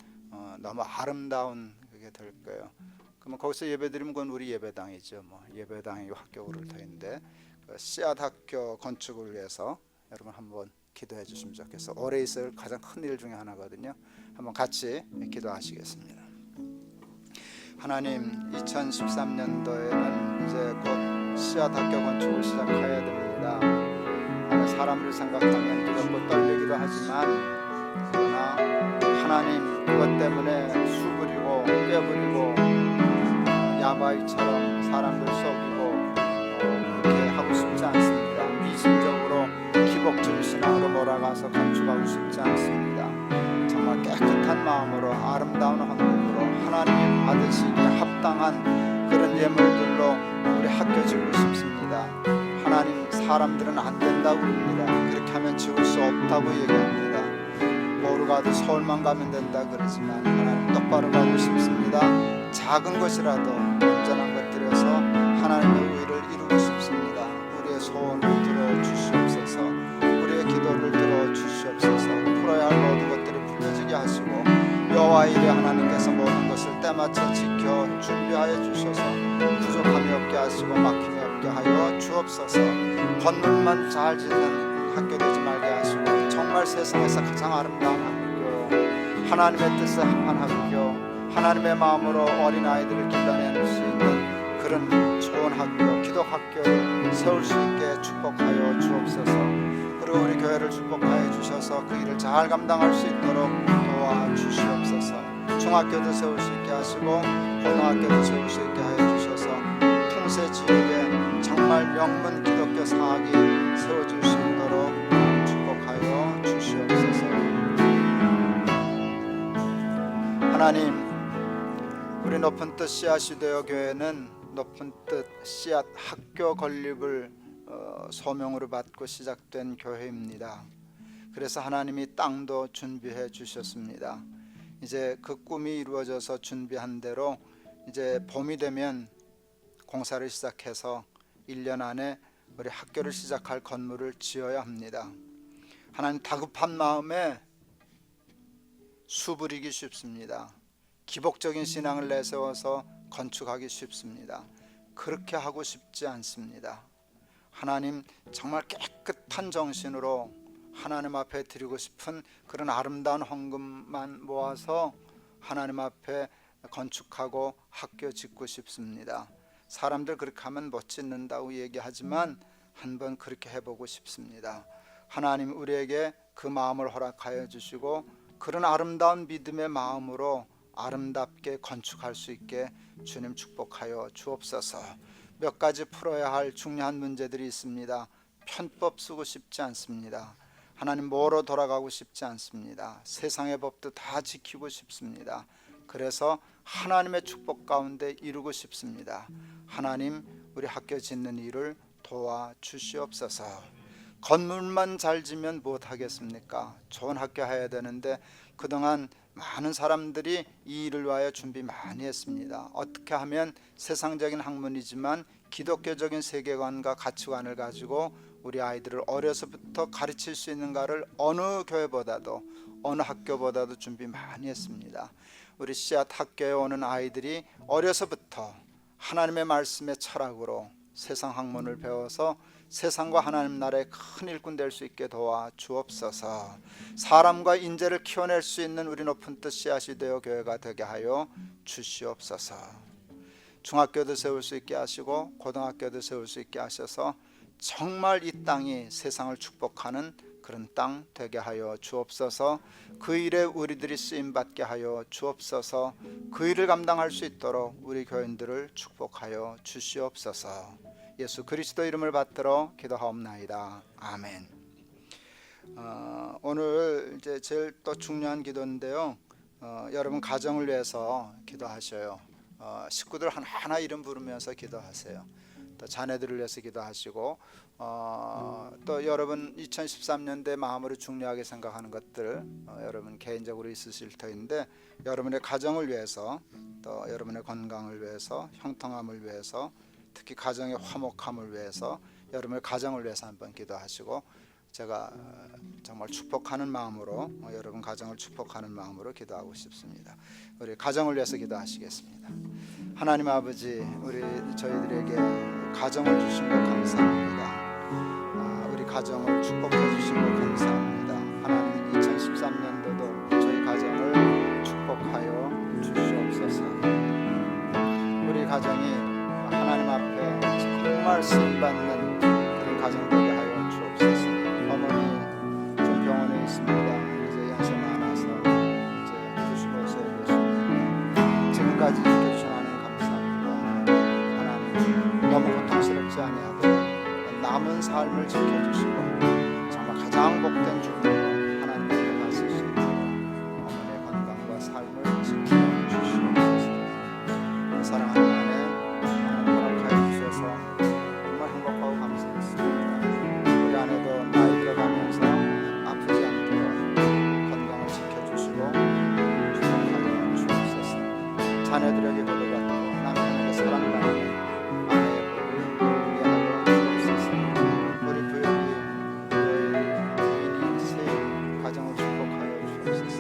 너무 아름다운 그게 될 거예요. 그러면 거기서 예배드리면 그건 우리 예배당이죠. 뭐 예배당이고 학교를 터인데 씨앗 학교 건축을 위해서 여러분 한번 기도해 주시면 좋겠어요. 올해 있을 가장 큰 일 중에 하나거든요. 한번 같이 기도하시겠습니다. 하나님, 2013년도에는 이제 곧 씨앗 학교 건축을 시작해야 됩니다. 사람을 생각하면 두렵고 떨리기도 하지만 그러나 하나님 그것 때문에 수부리고 꾀부리고 야바이처럼 사람들 속이고 그렇게 하고 싶지 않습니다. 미신적으로 기복주의 신앙으로 몰아가서 건축하고 싶지 않습니다. 정말 깨끗한 마음으로 아름다운 헌금으로 하나님이 받으시기에 합당한 그런 예물들로 우리 학교 짓고 싶습니다. 하나님, 사람들은 안 된다고 합니다. 그렇게 하면 지울 수 없다고 얘기합니다. 뭐로 가도 서울만 가면 된다 그러지만 하나님 똑바로 가고 싶습니다. 작은 것이라도 온전한 것들에서 하나님의 의를 이루고 싶습니다. 우리의 소원을 들어주시옵소서. 우리의 기도를 들어주시옵소서. 풀어야 할 모든 것들이 풀어지게 하시고 여호와 이레 하나님께서 모든 것을 때맞춰 지켜 준비하여 주셔서 부족함이 없게 하시고 막힘이 없게 하여 주옵소서. 건물만 잘 짓는 학교 되지 말게 하시고 정말 세상에서 가장 아름다운 학교, 하나님의 뜻을 합한 학교, 하나님의 마음으로 어린아이들을 길러낼 수 있는 그런 좋은 학교, 기독학교를 세울 수 있게 축복하여 주옵소서. 그리고 우리 교회를 축복하여 주셔서 그 일을 잘 감당할 수 있도록 도와주시옵소서. 중학교도 세울 수 있게 하시고 고등학교도 세울 수 있게 하여 주셔서 풍세 지역에 정말 명문 기독교 사학이 세워질 수 있도록 축복하여 주시옵소서. 하나님, 우리 높은 뜻 씨앗이 되어 교회는 높은 뜻 씨앗 학교 건립을 소명으로 받고 시작된 교회입니다. 그래서 하나님이 땅도 준비해 주셨습니다. 이제 그 꿈이 이루어져서 준비한 대로 이제 봄이 되면 공사를 시작해서 1년 안에 우리 학교를 시작할 건물을 지어야 합니다. 하나님, 다급한 마음에 수부리기 쉽습니다. 기복적인 신앙을 내세워서 건축하기 쉽습니다. 그렇게 하고 싶지 않습니다. 하나님, 정말 깨끗한 정신으로 하나님 앞에 드리고 싶은 그런 아름다운 헌금만 모아서 하나님 앞에 건축하고 학교 짓고 싶습니다. 사람들 그렇게 하면 못 짓는다고 얘기하지만 한번 그렇게 해보고 싶습니다. 하나님, 우리에게 그 마음을 허락하여 주시고 그런 아름다운 믿음의 마음으로 아름답게 건축할 수 있게 주님 축복하여 주옵소서. 몇 가지 풀어야 할 중요한 문제들이 있습니다. 편법 쓰고 싶지 않습니다. 하나님, 뭐로 돌아가고 싶지 않습니다. 세상의 법도 다 지키고 싶습니다. 그래서 하나님의 축복 가운데 이루고 싶습니다. 하나님, 우리 학교 짓는 일을 도와주시옵소서. 건물만 잘 지면 못하겠습니까? 좋은 학교 해야 되는데 그동안 많은 사람들이 이 일을 위하여 준비 많이 했습니다. 어떻게 하면 세상적인 학문이지만 기독교적인 세계관과 가치관을 가지고 우리 아이들을 어려서부터 가르칠 수 있는가를 어느 교회보다도 어느 학교보다도 준비 많이 했습니다. 우리 씨앗 학교에 오는 아이들이 어려서부터 하나님의 말씀의 철학으로 세상 학문을 배워서 세상과 하나님 나라의 큰 일꾼 될 수 있게 도와 주옵소서. 사람과 인재를 키워낼 수 있는 우리 높은 뜻 씨앗이 되어 교회가 되게 하여 주시옵소서. 중학교도 세울 수 있게 하시고 고등학교도 세울 수 있게 하셔서 정말 이 땅이 세상을 축복하는 그런 땅 되게 하여 주옵소서. 그 일에 우리들이 쓰임받게 하여 주옵소서. 그 일을 감당할 수 있도록 우리 교인들을 축복하여 주시옵소서. 예수 그리스도 이름을 받들어 기도하옵나이다. 아멘. 오늘 이제 제일 또 중요한 기도인데요. 여러분 가정을 위해서 기도하셔요. 식구들 하나하나 이름 부르면서 기도하세요. 또 자녀들을 위해서 기도하시고 또 여러분 2013년대 마음으로 중요하게 생각하는 것들 여러분 개인적으로 있으실 터인데 여러분의 가정을 위해서 또 여러분의 건강을 위해서 형통함을 위해서 특히 가정의 화목함을 위해서 여러분의 가정을 위해서 한번 기도하시고 제가 정말 축복하는 마음으로 여러분 가정을 축복하는 마음으로 기도하고 싶습니다. 우리 가정을 위해서 기도하시겠습니다. 하나님 아버지, 우리 저희들에게 가정을 주신 것 감사합니다. 우리 가정을 축복해 주신 것 감사합니다. 하나님 2013년도도 저희 가정을 축복하여 주시옵소서. 우리 가정이 하나님 앞에 정말 쓰임받는 그런 가정 되게 하여 주옵소서. 어머니 좀 병원에 있습니다. 이제 연세 많아서 이제 조심해서 계십니다. 지금까지 지켜주신 하나님 감사합니다. 하나님 너무 고통스럽지 아니하고 남은 삶을 지켜주시고 정말 가장 복된 주님으로 하나님 앞에 가실 수 있도록 어머니의 건강과 삶을 지켜주시옵소서. 사랑하는 아내 정말 행복하고 감사했습니다. 우리 아내도 나이 들어가면서 아프지 않도록 건강을 지켜주시고 축복하여 주옵소서. 자녀들에게 보호받고 남편에게 사랑받는 아내의 복을 이해하여 주옵소서. 우리 부인이 새 가정을 축복하여 주옵소서.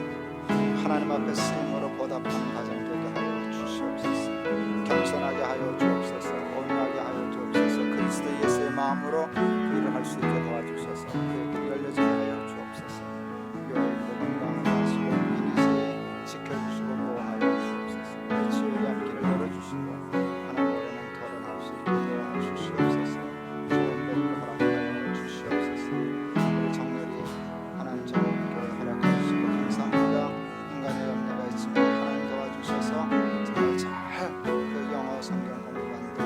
하나님 앞에 쓰임으로 보답하는 가정 되게 하여 주시옵소서. 겸손하게 하여 주옵소서. 그리스도 예수의 마음으로 그 일을 할 수 있게 도와주셔서 그 길이 열려지게 하여 주옵소서. 교회도 건강을 하시고 미니지 지켜주시고 보호하여 주옵소서. 그 지옥의 앞길을 열어주시고 하나님께는 결혼할 수 있게 도와주시옵소서. 좋은 배를 허락하여 주시옵소서. 우리 정렬이 하나님 좋은 교회 허락해 주시고 감사합니다. 인간의 염려가 있지만 하나님 도와주셔서 정말 잘그 영어 성경 공부반도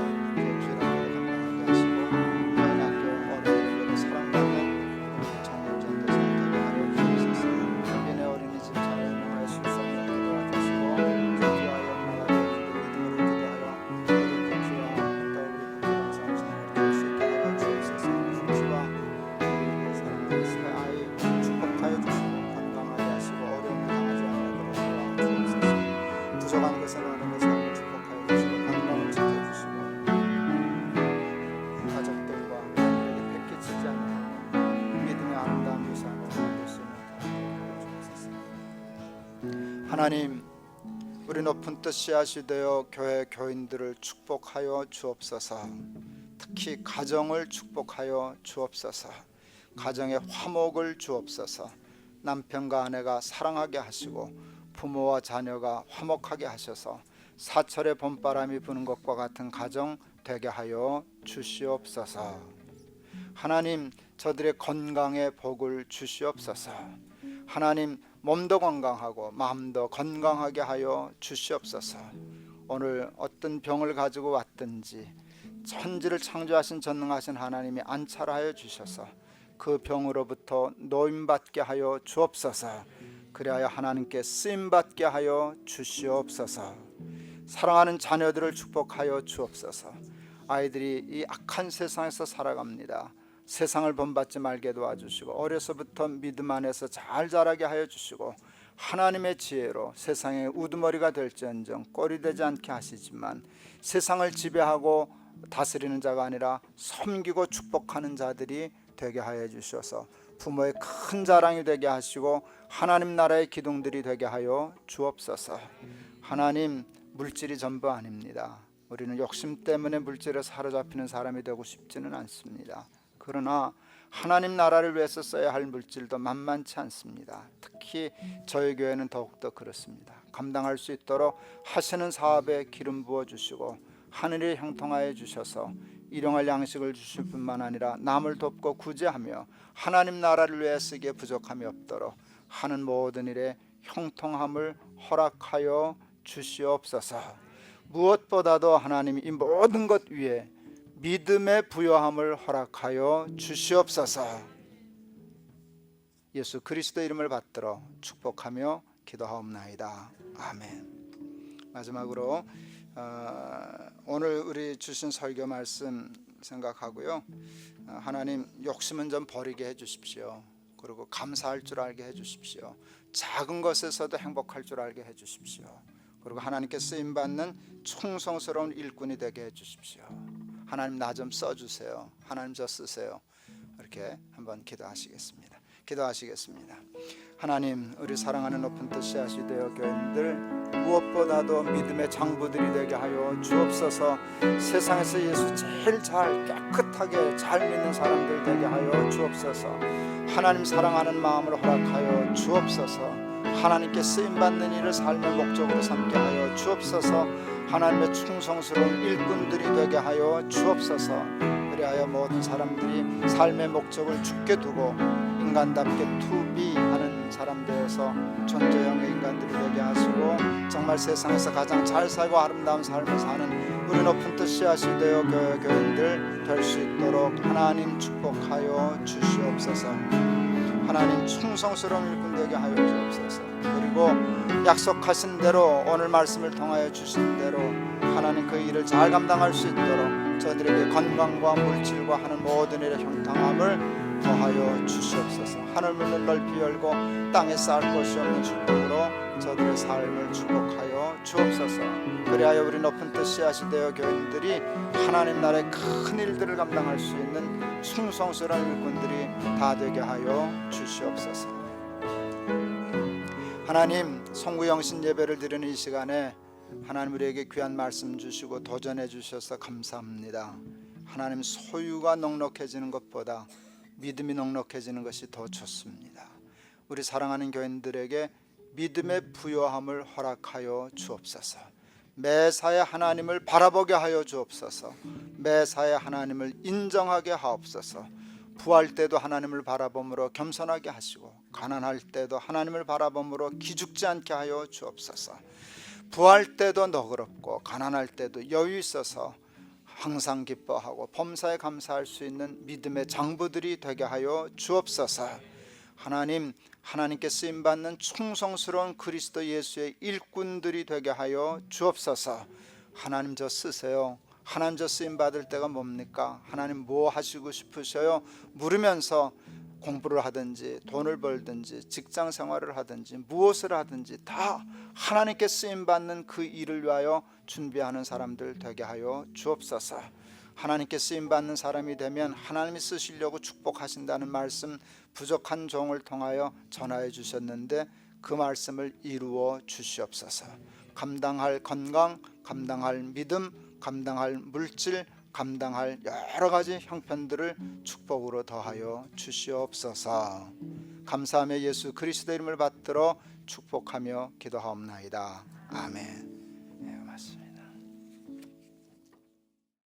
부족한 것은 하나님의 삶을 축복하여 주시고 건강을 지켜주시고 가족들과 남들에게 뺏기지 않는 믿음의 아름다운 유산을 만들 수 있는 주옵소서. 하나님, 우리 높은 뜻 씨앗이 되어 교회 교인들을 축복하여 주옵소서. 특히 가정을 축복하여 주옵소서. 가정의 화목을 주옵소서. 남편과 아내가 사랑하게 하시고 부모와 자녀가 화목하게 하셔서 사철의 봄바람이 부는 것과 같은 가정 되게 하여 주시옵소서. 하나님, 저들의 건강에 복을 주시옵소서. 하나님, 몸도 건강하고 마음도 건강하게 하여 주시옵소서. 오늘 어떤 병을 가지고 왔든지 천지를 창조하신 전능하신 하나님이 안찰하여 주셔서 그 병으로부터 노임받게 하여 주옵소서. 그리하여 하나님께 쓰임받게 하여 주시옵소서. 사랑하는 자녀들을 축복하여 주옵소서. 아이들이 이 악한 세상에서 살아갑니다. 세상을 본받지 말게 도와주시고 어려서부터 믿음 안에서 잘 자라게 하여 주시고 하나님의 지혜로 세상의 우두머리가 될지언정 꼴이 되지 않게 하시지만 세상을 지배하고 다스리는 자가 아니라 섬기고 축복하는 자들이 되게 하여 주셔서 부모의 큰 자랑이 되게 하시고 하나님 나라의 기둥들이 되게 하여 주옵소서. 하나님, 물질이 전부 아닙니다. 우리는 욕심 때문에 물질에 사로잡히는 사람이 되고 싶지는 않습니다. 그러나 하나님 나라를 위해서 써야 할 물질도 만만치 않습니다. 특히 저희 교회는 더욱더 그렇습니다. 감당할 수 있도록 하시는 사업에 기름 부어주시고 하늘이 형통하여 주셔서 일용할 양식을 주실 뿐만 아니라 남을 돕고 구제하며 하나님 나라를 위해 쓰기에 부족함이 없도록 하는 모든 일에 형통함을 허락하여 주시옵소서. 무엇보다도 하나님 이 모든 것 위에 믿음의 부요함을 허락하여 주시옵소서. 예수 그리스도 이름을 받들어 축복하며 기도하옵나이다. 아멘. 마지막으로 오늘 우리 주신 설교 말씀 생각하고요. 하나님, 욕심은 좀 버리게 해주십시오. 그리고 감사할 줄 알게 해주십시오. 작은 것에서도 행복할 줄 알게 해주십시오. 그리고 하나님께 쓰임받는 충성스러운 일꾼이 되게 해주십시오. 하나님, 나 좀 써주세요. 하나님, 저 쓰세요. 이렇게 한번 기도하시겠습니다. 하나님, 우리 사랑하는 높은 뜻 씨앗이 되어 교인들 무엇보다도 믿음의 장부들이 되게 하여 주옵소서. 세상에서 예수 제일 잘 깨끗하게 잘 믿는 사람들 되게 하여 주옵소서. 하나님 사랑하는 마음을 허락하여 주옵소서. 하나님께 쓰임받는 일을 삶의 목적으로 삼게 하여 주옵소서. 하나님의 충성스러운 일꾼들이 되게 하여 주옵소서. 그리하여 모든 사람들이 삶의 목적을 주께 두고 인간답게 투비 하는 사람 되어서 존재형의 인간들이 되게 하시고 정말 세상에서 가장 잘 살고 아름다운 삶을 사는 우리 높은 뜻 씨앗이 되어 교인들 될 수 있도록 하나님 축복하여 주시옵소서. 하나님, 충성스러운 일꾼 되게 하여 주옵소서. 그리고 약속하신 대로 오늘 말씀을 통하여 주신 대로 하나님 그 일을 잘 감당할 수 있도록 저들에게 건강과 물질과 하는 모든 일의 형통함을 더하여 주시옵소서. 하늘문을 넓히 열고 땅에 쌓을 것이 없는 축복으로 저들의 삶을 축복하여 주옵소서. 그리하여 우리 높은 뜻 씨앗이 되어 교인들이 하나님 나라의 큰 일들을 감당할 수 있는 충성스러운 일꾼들이 다 되게 하여 주시옵소서. 하나님, 송구영신 예배를 드리는 이 시간에 하나님 우리에게 귀한 말씀 주시고 도전해 주셔서 감사합니다. 하나님, 소유가 넉넉해지는 것보다 믿음이 넉넉해지는 것이 더 좋습니다. 우리 사랑하는 교인들에게 믿음의 부요함을 허락하여 주옵소서. 매사에 하나님을 바라보게 하여 주옵소서. 매사에 하나님을 인정하게 하옵소서. 부할 때도 하나님을 바라봄으로 겸손하게 하시고 가난할 때도 하나님을 바라봄으로 기죽지 않게 하여 주옵소서. 부할 때도 너그럽고 가난할 때도 여유 있어서 항상 기뻐하고 범사에 감사할 수 있는 믿음의 장부들이 되게 하여 주옵소서. 하나님, 하나님께 쓰임받는 충성스러운 그리스도 예수의 일꾼들이 되게 하여 주옵소서. 하나님, 저 쓰세요. 하나님, 저 쓰임받을 때가 뭡니까? 하나님, 뭐 하시고 싶으셔요? 물으면서 공부를 하든지 돈을 벌든지 직장 생활을 하든지 무엇을 하든지 다 하나님께 쓰임받는 그 일을 위하여 준비하는 사람들 되게 하여 주옵소서. 하나님께 쓰임받는 사람이 되면 하나님이 쓰시려고 축복하신다는 말씀 부족한 종을 통하여 전하여 주셨는데 그 말씀을 이루어 주시옵소서. 감당할 건강, 감당할 믿음, 감당할 물질, 감당할 여러 가지 형편들을 축복으로 더하여 주시옵소서. 감사하며 예수 그리스도 이름을 받들어 축복하며 기도하옵나이다. 아멘.